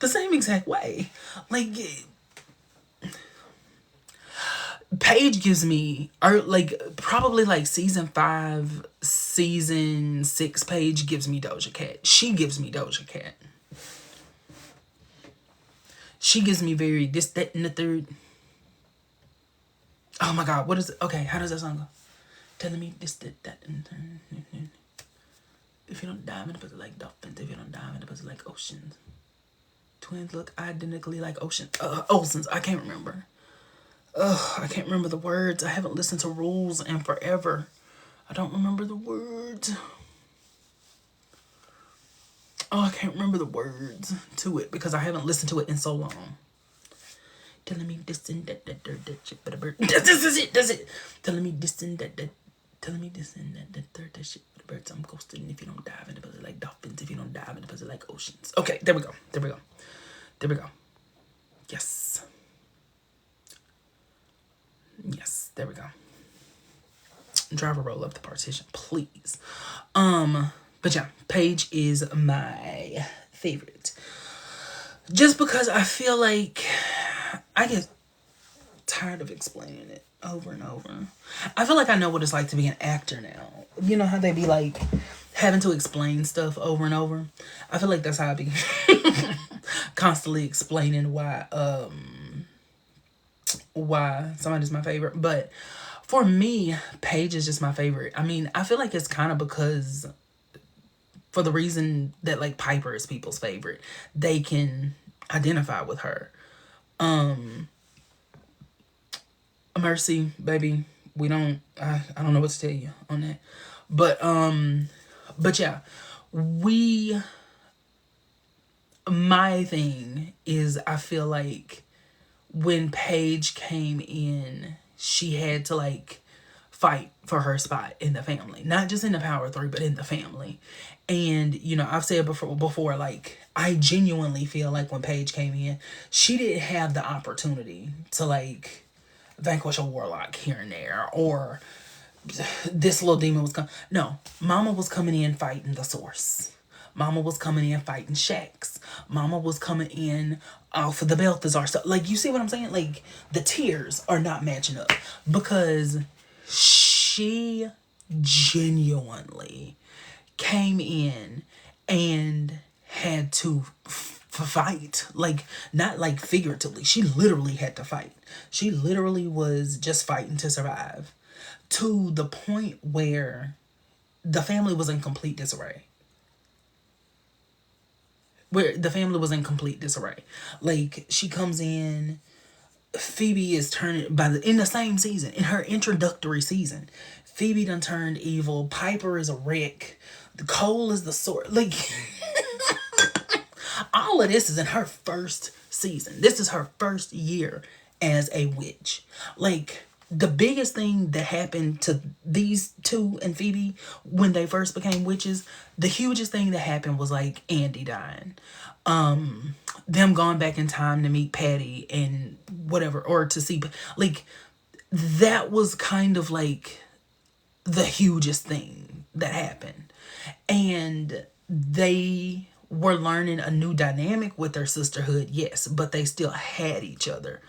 A: The same exact way. Like, Paige gives me, or like, probably like season 5, season 6 Paige gives me Doja Cat. She gives me Doja Cat. She gives me very this, that, and the third. Oh my God, what is it? Okay, how does that song go? Telling me this, that, and third. If you don't dive in the pussy like dolphins, if you don't dive in the pussy like oceans. Twins look identically like Olsen's. I can't remember. I can't remember the words. I haven't listened to Rules in forever. I don't remember the words. Oh, I can't remember the words to it because I haven't listened to it in so long. Telling me this and that shit, but a bird. That's it. Telling me this and that. Telling me this and that third that shit, but the birds. I'm ghosting if you don't dive in the pussy like dolphins. If you don't dive in the pussy like oceans. Okay, there we go. Yes. Yes, there we go. Driver, roll up the partition, please. But yeah, Paige is my favorite. Just because I feel like I get tired of explaining it over and over. I feel like I know what it's like to be an actor now. You know how they be like having to explain stuff over and over? I feel like that's how I be constantly explaining why somebody's my favorite. But for me, Paige is just my favorite. I mean, I feel like it's kind of because, for the reason that like Piper is people's favorite, they can identify with her. Mercy, baby, I don't know what to tell you on that. But yeah, my thing is, I feel like when Paige came in, she had to like fight for her spot in the family, not just in the Power 3, but in the family. And you know, I've said before, like, I genuinely feel like when Paige came in, she didn't have the opportunity to like vanquish a warlock here and there, or this little demon was coming. No, Mama was coming in fighting the source. Mama was coming in fighting Shax. Mama was coming in for the Balthazar stuff. Like, you see what I'm saying? Like, the tears are not matching up because she genuinely came in and had to fight. Like, not like figuratively. She literally had to fight. She literally was just fighting to survive, to the point where the family was in complete disarray. Like, she comes in, Phoebe is turning in the same season, in her introductory season. Phoebe done turned evil. Piper is a wreck. Cole is the sword. Like all of this is in her first season. This is her first year as a witch. Like the biggest thing that happened to these two and Phoebe when they first became witches, the hugest thing that happened was like Andy dying. Them going back in time to meet Patty and whatever, or to see, like, that was kind of like the hugest thing that happened. And they were learning a new dynamic with their sisterhood, yes, but they still had each other.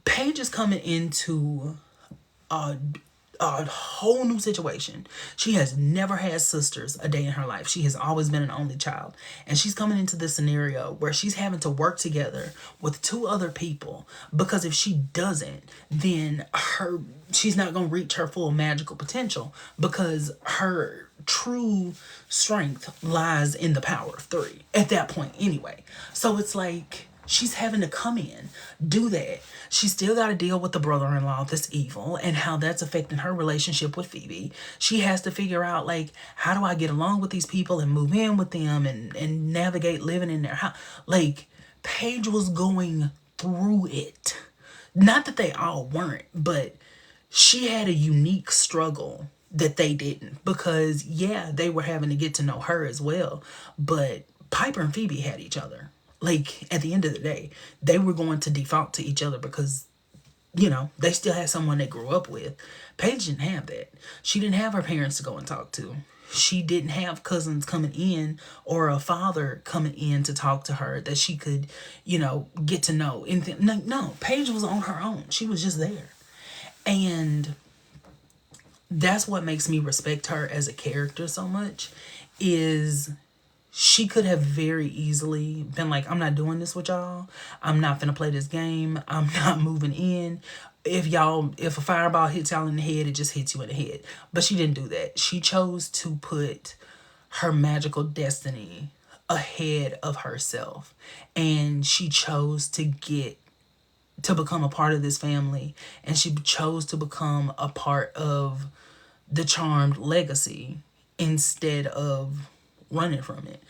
A: Paige is coming into a whole new situation. She has never had sisters a day in her life. She has always been an only child. And she's coming into this scenario where she's having to work together with two other people, because if she doesn't, then she's not going to reach her full magical potential, because her true strength lies in the power of three at that point anyway. So it's like she's having to come in, do that. She's still got to deal with the brother-in-law that's evil and how that's affecting her relationship with Phoebe. She has to figure out, like, how do I get along with these people and move in with them and navigate living in their house? Like, Paige was going through it. Not that they all weren't, but she had a unique struggle that they didn't, because yeah, they were having to get to know her as well, but Piper and Phoebe had each other. Like, at the end of the day, they were going to default to each other because, they still had someone they grew up with. Paige didn't have that. She didn't have her parents to go and talk to. She didn't have cousins coming in or a father coming in to talk to her that she could, get to know. No, Paige was on her own. She was just there. And that's what makes me respect her as a character so much, is she could have very easily been like, I'm not doing this with y'all. I'm not finna play this game. I'm not moving in. If a fireball hits y'all in the head, it just hits you in the head. But she didn't do that. She chose to put her magical destiny ahead of herself. And she chose to become a part of this family. And she chose to become a part of the Charmed legacy instead of running from it.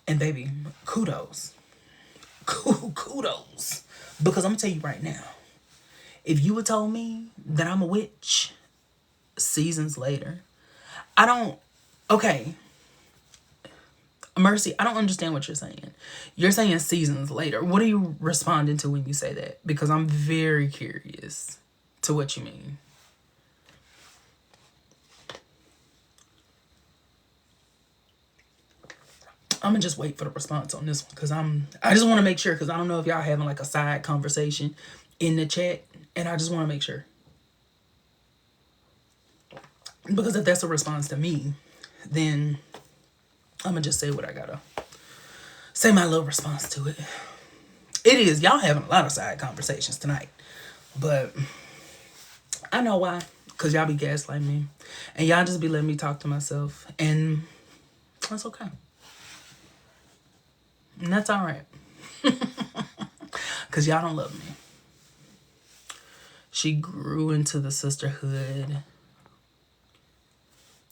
A: And baby, kudos. Kudos. Because I'm gonna tell you right now, if you had told me that I'm a witch seasons later, okay, Mercy, I don't understand what you're saying. You're saying seasons later. What are you responding to when you say that? Because I'm very curious to what you mean. I'm gonna just wait for the response on this one, because I just want to make sure, because I don't know if y'all having like a side conversation in the chat, and I just want to make sure, because if that's a response to me, then I'm gonna just say what I gotta say, my little response to it. It is, y'all having a lot of side conversations tonight, but I know why, because y'all be gaslighting me and y'all just be letting me talk to myself, and that's okay. And that's all right. Because y'all don't love me. She grew into the sisterhood.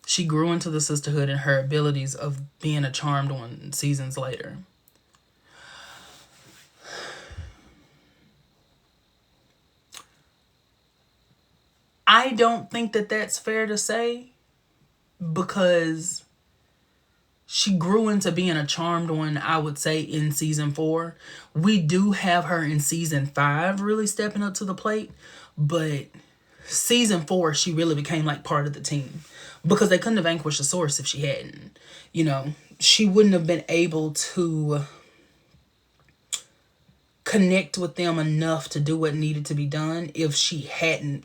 A: She grew into the sisterhood and her abilities of being a charmed one seasons later. I don't think that that's fair to say, because she grew into being a charmed one, I would say, in season 4. We do have her in season 5 really stepping up to the plate, but season 4, she really became like part of the team, because they couldn't have vanquished the Source if she hadn't. She wouldn't have been able to connect with them enough to do what needed to be done if she hadn't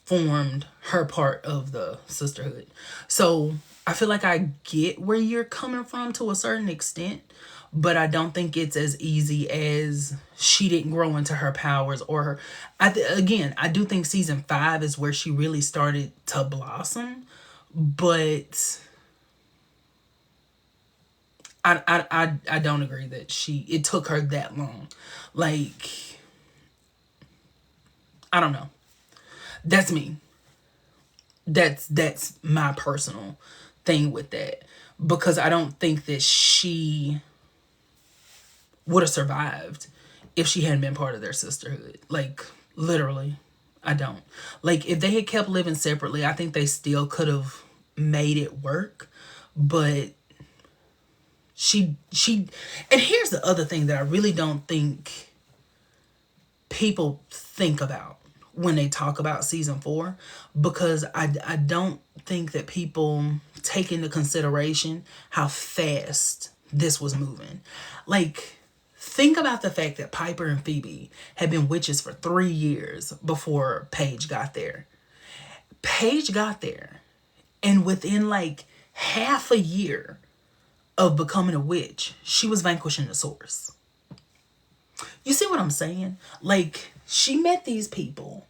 A: formed her part of the sisterhood. So I feel like I get where you're coming from to a certain extent, but I don't think it's as easy as she didn't grow into her powers or her. Again, I do think season 5 is where she really started to blossom, but I don't agree that it took her that long. Like, I don't know. That's me. That's my personal thing with that, because I don't think that she would have survived if she hadn't been part of their sisterhood. Like, literally, I don't. Like, if they had kept living separately, I think they still could have made it work. But she and here's the other thing that I really don't think people think about when they talk about season 4, because I don't think that people take into consideration how fast this was moving. Like, think about the fact that Piper and Phoebe had been witches for 3 years before Paige got there. Paige got there, and within like half a year of becoming a witch, she was vanquishing the source. You see what I'm saying? Like, she met these people,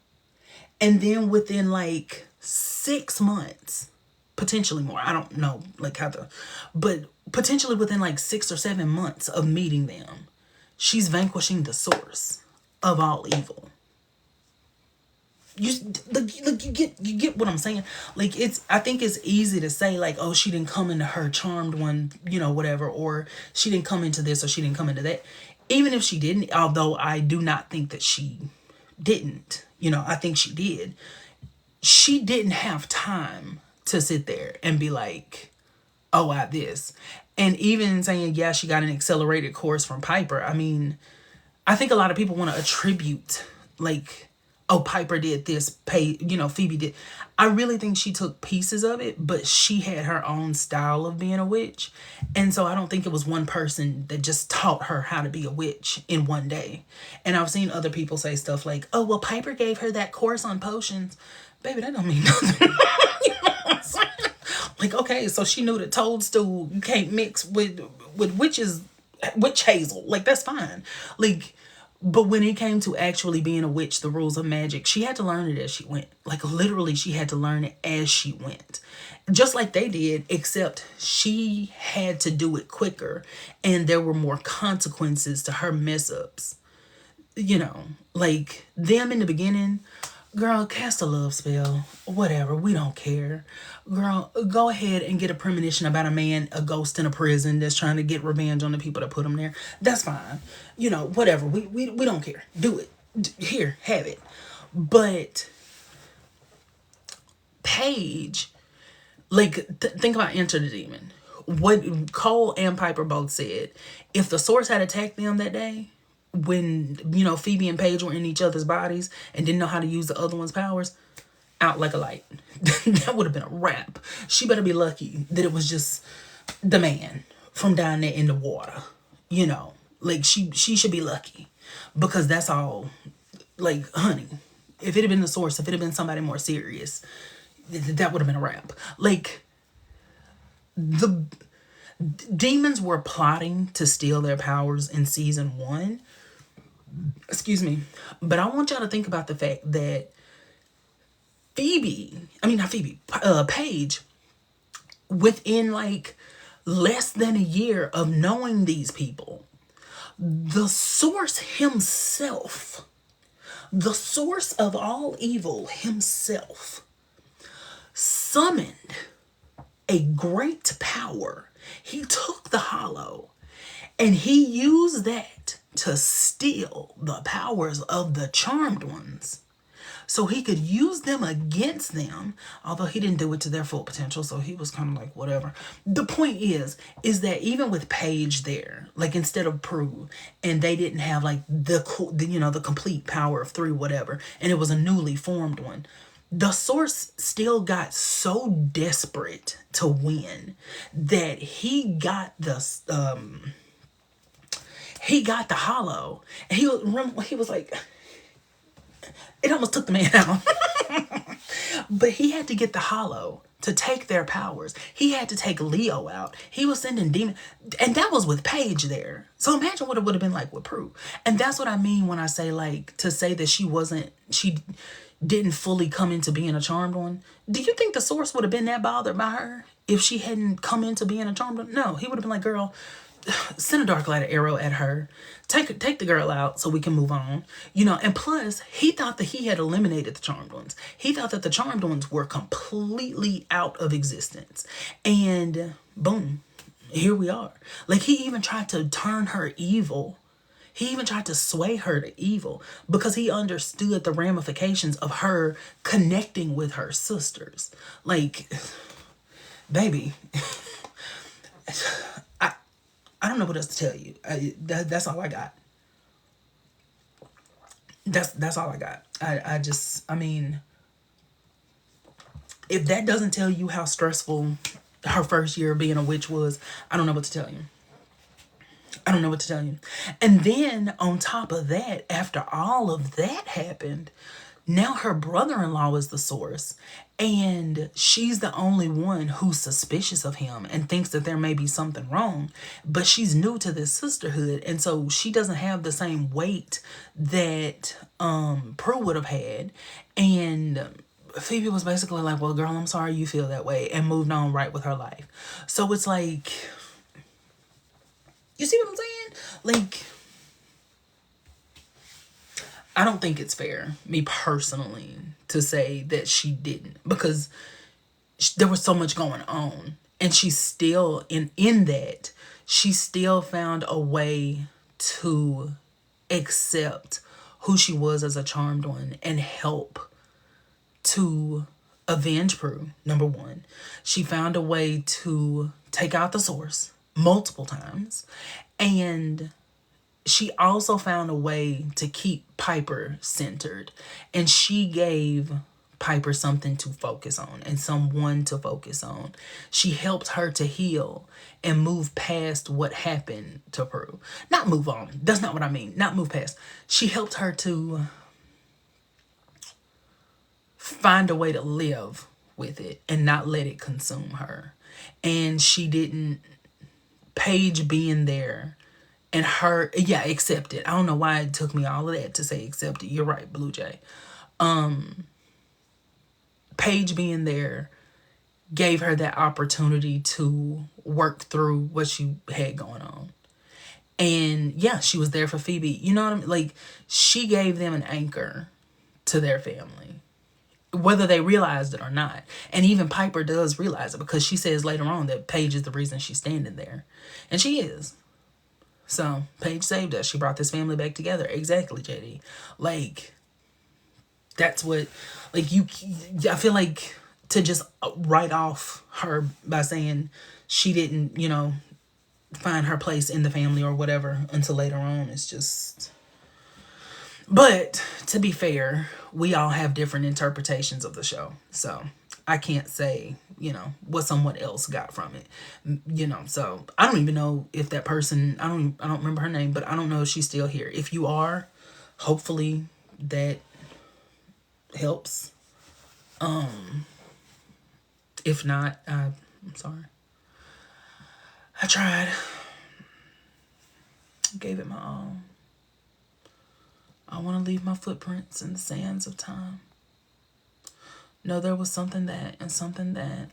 A: and then within like 6 months, potentially more, I don't know, like how the, but potentially within like 6 or 7 months of meeting them, she's vanquishing the source of all evil. You look, you get what I'm saying. Like, it's, I think it's easy to say like, oh, she didn't come into her charmed one, you know, whatever, or she didn't come into this, or she didn't come into that. Even if she didn't, although I do not think that she didn't, you know, I think she did. She didn't have time to sit there and be like, oh, I this. And even saying, yeah, she got an accelerated course from Piper. I mean, I think a lot of people want to attribute like, oh, Piper did this, Phoebe did. I really think she took pieces of it, but she had her own style of being a witch. And so I don't think it was one person that just taught her how to be a witch in one day. And I've seen other people say stuff like, oh, well, Piper gave her that course on potions. Baby, that don't mean nothing. You know what I'm saying? Like, okay, so she knew that toadstool you can't mix with witch hazel. Like, that's fine. Like, but when it came to actually being a witch, the rules of magic, she had to learn it as she went. Like, literally, she had to learn it as she went. Just like they did, except she had to do it quicker. And there were more consequences to her mess ups. You know, like them in the beginning, girl, cast a love spell, whatever, we don't care. Girl, go ahead and get a premonition about a man, a ghost in a prison that's trying to get revenge on the people that put him there. That's fine. You know, whatever. We don't care. Do it. Here, have it. But Paige, like, think about Enter the Demon. What Cole and Piper both said, if the source had attacked them that day, when, you know, Phoebe and Paige were in each other's bodies and didn't know how to use the other one's powers, out like a light. That would have been a wrap. She better be lucky that it was just the man from down there in the water. You know, like, she should be lucky, because that's all. Like, honey, if it had been the source, if it had been somebody more serious, that would have been a wrap. Like, the demons were plotting to steal their powers in season 1. Excuse me. But I want y'all to think about the fact that Paige, within like less than a year of knowing these people, the source himself, the source of all evil himself, summoned a great power. He took the hollow and he used that to steal the powers of the charmed ones, so he could use them against them, although he didn't do it to their full potential, so he was kind of like, whatever. The point is that even with Paige there, like, instead of Prue, and they didn't have like the complete power of 3 whatever, and it was a newly formed one, the source still got so desperate to win that he got the hollow, and he was like, it almost took the man out. But he had to get the hollow to take their powers. He had to take Leo out. He was sending demons. And that was with Paige there. So imagine what it would have been like with Prue. And that's what I mean when I say, like, to say that she didn't fully come into being a charmed one. Do you think the source would have been that bothered by her if she hadn't come into being a charmed one? No, he would have been like, girl, send a dark light arrow at her, take the girl out so we can move on, you know. And plus, he thought that he had eliminated the Charmed Ones. He thought that the Charmed Ones were completely out of existence, and boom, here we are. Like, he even tried to turn her evil. He even tried to sway her to evil because he understood the ramifications of her connecting with her sisters. Like, baby, I don't know what else to tell you. That's all I got. That's all I got. I mean, if that doesn't tell you how stressful her first year of being a witch was, I don't know what to tell you. I don't know what to tell you. And then on top of that, after all of that happened, now her brother-in-law is the source, and she's the only one who's suspicious of him and thinks that there may be something wrong, but she's new to this sisterhood, and so she doesn't have the same weight that Prue would have had. And Phoebe was basically like, well, girl, I'm sorry you feel that way, and moved on right with her life. So it's like, you see what I'm saying? Like, I don't think it's fair, me personally, to say that she didn't, because there was so much going on, and she still, in that, she still found a way to accept who she was as a Charmed One and help to avenge Prue. Number one, she found a way to take out the source multiple times, and she also found a way to keep Piper centered, and she gave Piper something to focus on and someone to focus on. She helped her to heal and move past what happened to Prue. Not move on. That's not what I mean. Not move past. She helped her to find a way to live with it and not let it consume her. And she didn't, Paige being there and her, yeah, accept it. I don't know why it took me all of that to say accept it. You're right, Blue Jay. Paige being there gave her that opportunity to work through what she had going on. And yeah, she was there for Phoebe. You know what I mean? Like, she gave them an anchor to their family, whether they realized it or not. And even Piper does realize it, because she says later on that Paige is the reason she's standing there. And she is. So Paige saved us. She brought this family back together. Exactly, JD. Like, that's what, like, I feel like to just write off her by saying she didn't, you know, find her place in the family or whatever until later on is just. But to be fair, we all have different interpretations of the show. So I can't say, you know, what someone else got from it. You know, so I don't even know if that person, I don't remember her name, but I don't know if she's still here. If you are, hopefully that helps. If not, I'm sorry. I tried. Gave it my all. I want to leave my footprints in the sands of time. No, there was something that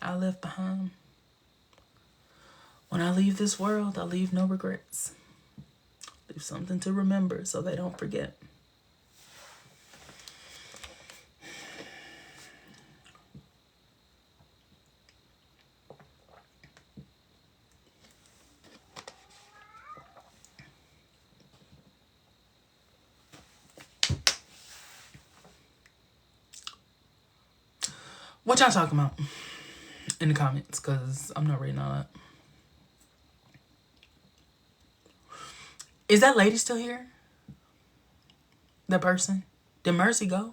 A: I left behind. When I leave this world, I leave no regrets. Leave something to remember so they don't forget. What y'all talking about in the comments? Because I'm not reading all that. Is that lady still here? That person? Did Mercy go?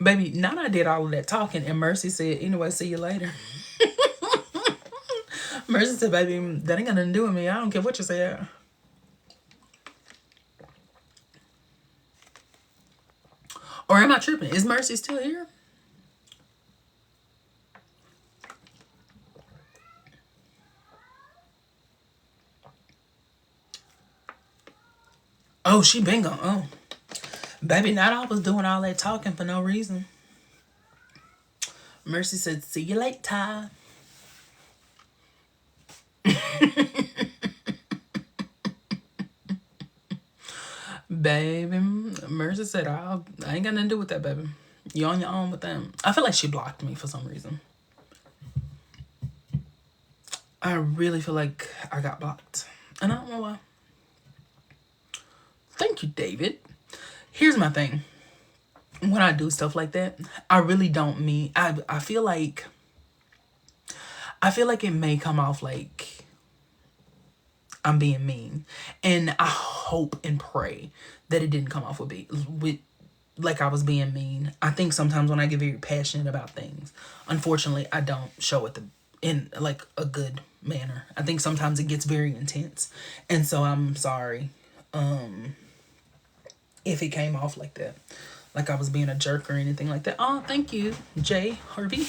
A: Baby, Nana did all of that talking, and Mercy said, anyway, see you later. Mercy said, baby, that ain't got nothing to do with me. I don't care what you said. Or am I tripping? Is Mercy still here? Oh, she been gone. Oh. Baby, not all was doing all that talking for no reason. Mercy said, see you later. Baby, Mercy said, I ain't got nothing to do with that, baby. You on your own with them. I feel like she blocked me for some reason. I really feel like I got blocked. And I don't know why. Thank you, David. Here's my thing. When I do stuff like that, I really don't mean... I feel like it may come off like I'm being mean. And I hope and pray that it didn't come off with like I was being mean. I think sometimes when I get very passionate about things, unfortunately, I don't show it in like a good manner. I think sometimes it gets very intense. And so I'm sorry if it came off like that. Like I was being a jerk or anything like that. Oh, thank you, Jay Harvey.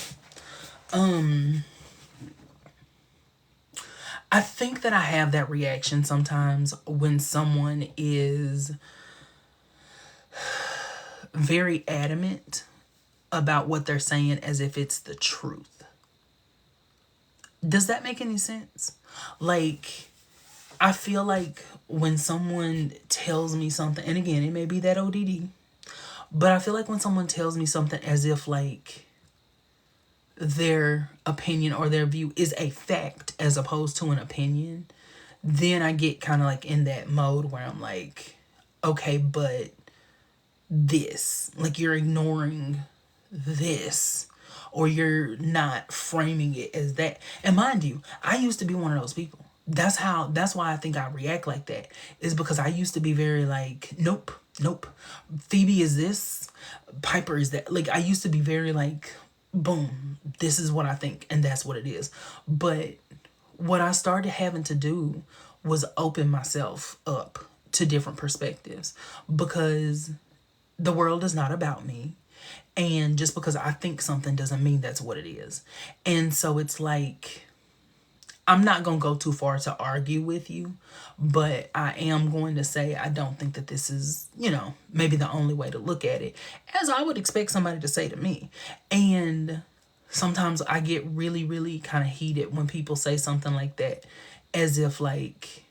A: I think that I have that reaction sometimes when someone is very adamant about what they're saying as if it's the truth. Does that make any sense? Like, I feel like when someone tells me something, and again, it may be that ODD, but I feel like when someone tells me something as if like their opinion or their view is a fact as opposed to an opinion, then I get kind of like in that mode where I'm like, okay, but this, like you're ignoring this, or you're not framing it as that. And mind you, I used to be one of those people. That's why I think I react like that, is because I used to be very like, nope. Phoebe is this, Piper is that. Like I used to be very like, boom, this is what I think and that's what it is. But what I started having to do was open myself up to different perspectives, because the world is not about me. And just because I think something doesn't mean that's what it is. And so it's like, I'm not going to go too far to argue with you, but I am going to say I don't think that this is, maybe the only way to look at it, as I would expect somebody to say to me. And sometimes I get really, really kind of heated when people say something like that, as if like,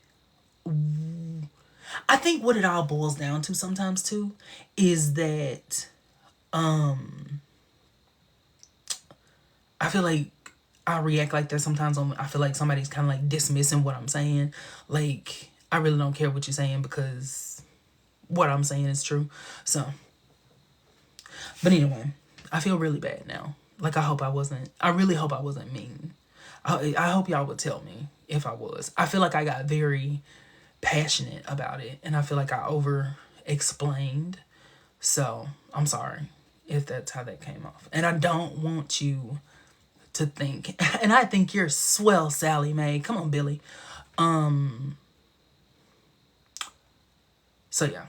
A: I think what it all boils down to sometimes too is that I feel like I react like that sometimes. I feel like somebody's kind of like dismissing what I'm saying. Like, I really don't care what you're saying because what I'm saying is true. So, but anyway, I feel really bad now. Like, I really hope I wasn't mean. I hope y'all would tell me if I was. I feel like I got very passionate about it, and I feel like I over explained. So, I'm sorry if that's how that came off. And I don't want you to think, and I think you're swell, Sally Mae. Come on, Billy. So yeah.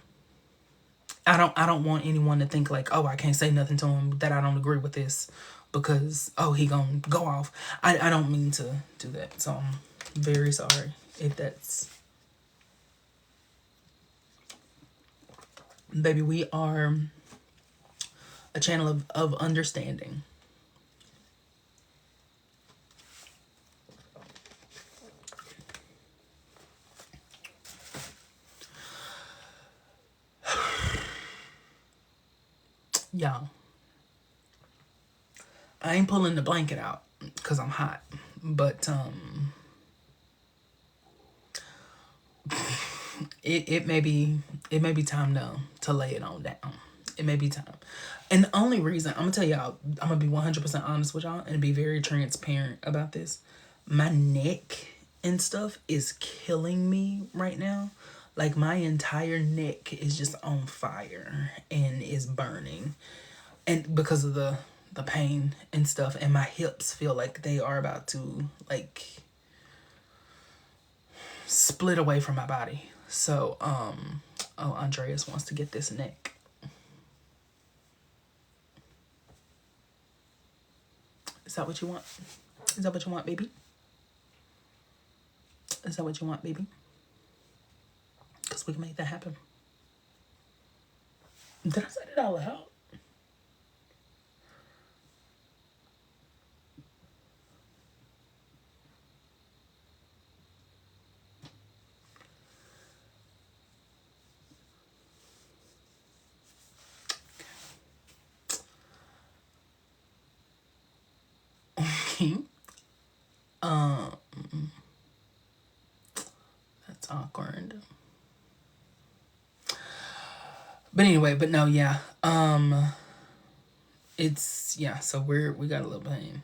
A: I don't want anyone to think like, oh, I can't say nothing to him, that I don't agree with this because, oh, he gonna go off. I don't mean to do that. So I'm very sorry if that's... Baby, we are a channel of understanding. Y'all, I ain't pulling the blanket out because I'm hot, but it may be time to lay it on down. It may be time. And the only reason, I'm gonna tell y'all, I'm gonna be 100% honest with y'all and be very transparent about this. My neck and stuff is killing me right now. Like, my entire neck is just on fire and is burning, and because of the pain and stuff, and my hips feel like they are about to like split away from my body. So oh, Andreas wants to get this neck. Is that what you want? Is that what you want, baby? Is that what you want, baby? Because we can make that happen. Did I say it out loud? That's awkward. But anyway, but no, yeah. It's, yeah, so we got a little pain.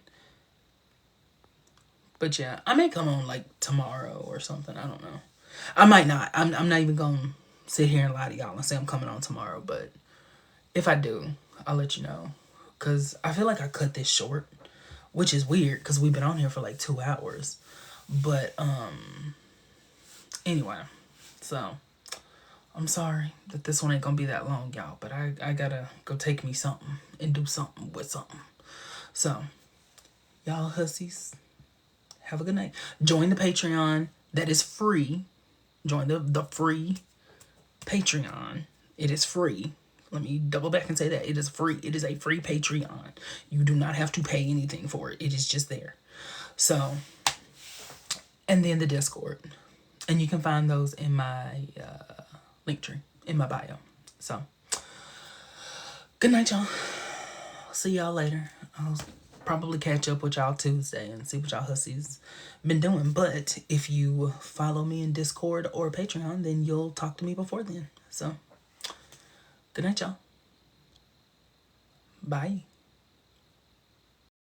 A: But yeah, I may come on like tomorrow or something. I don't know. I might not. I'm not even gonna sit here and lie to y'all and say I'm coming on tomorrow, but if I do, I'll let you know. Cause I feel like I cut this short, which is weird because we've been on here for like 2 hours. But anyway, so I'm sorry that this one ain't gonna be that long, y'all. But I gotta go take me something and do something with something. So y'all hussies, have a good night. Join the Patreon. That is free. Join the free Patreon. It is free. Let me double back and say that. It is free. It is a free Patreon. You do not have to pay anything for it. It is just there. So, and then the Discord. And you can find those in my link tree, in my bio. So, good night, y'all. See y'all later. I'll probably catch up with y'all Tuesday and see what y'all hussies been doing. But if you follow me in Discord or Patreon, then you'll talk to me before then. So, good night, y'all. Bye.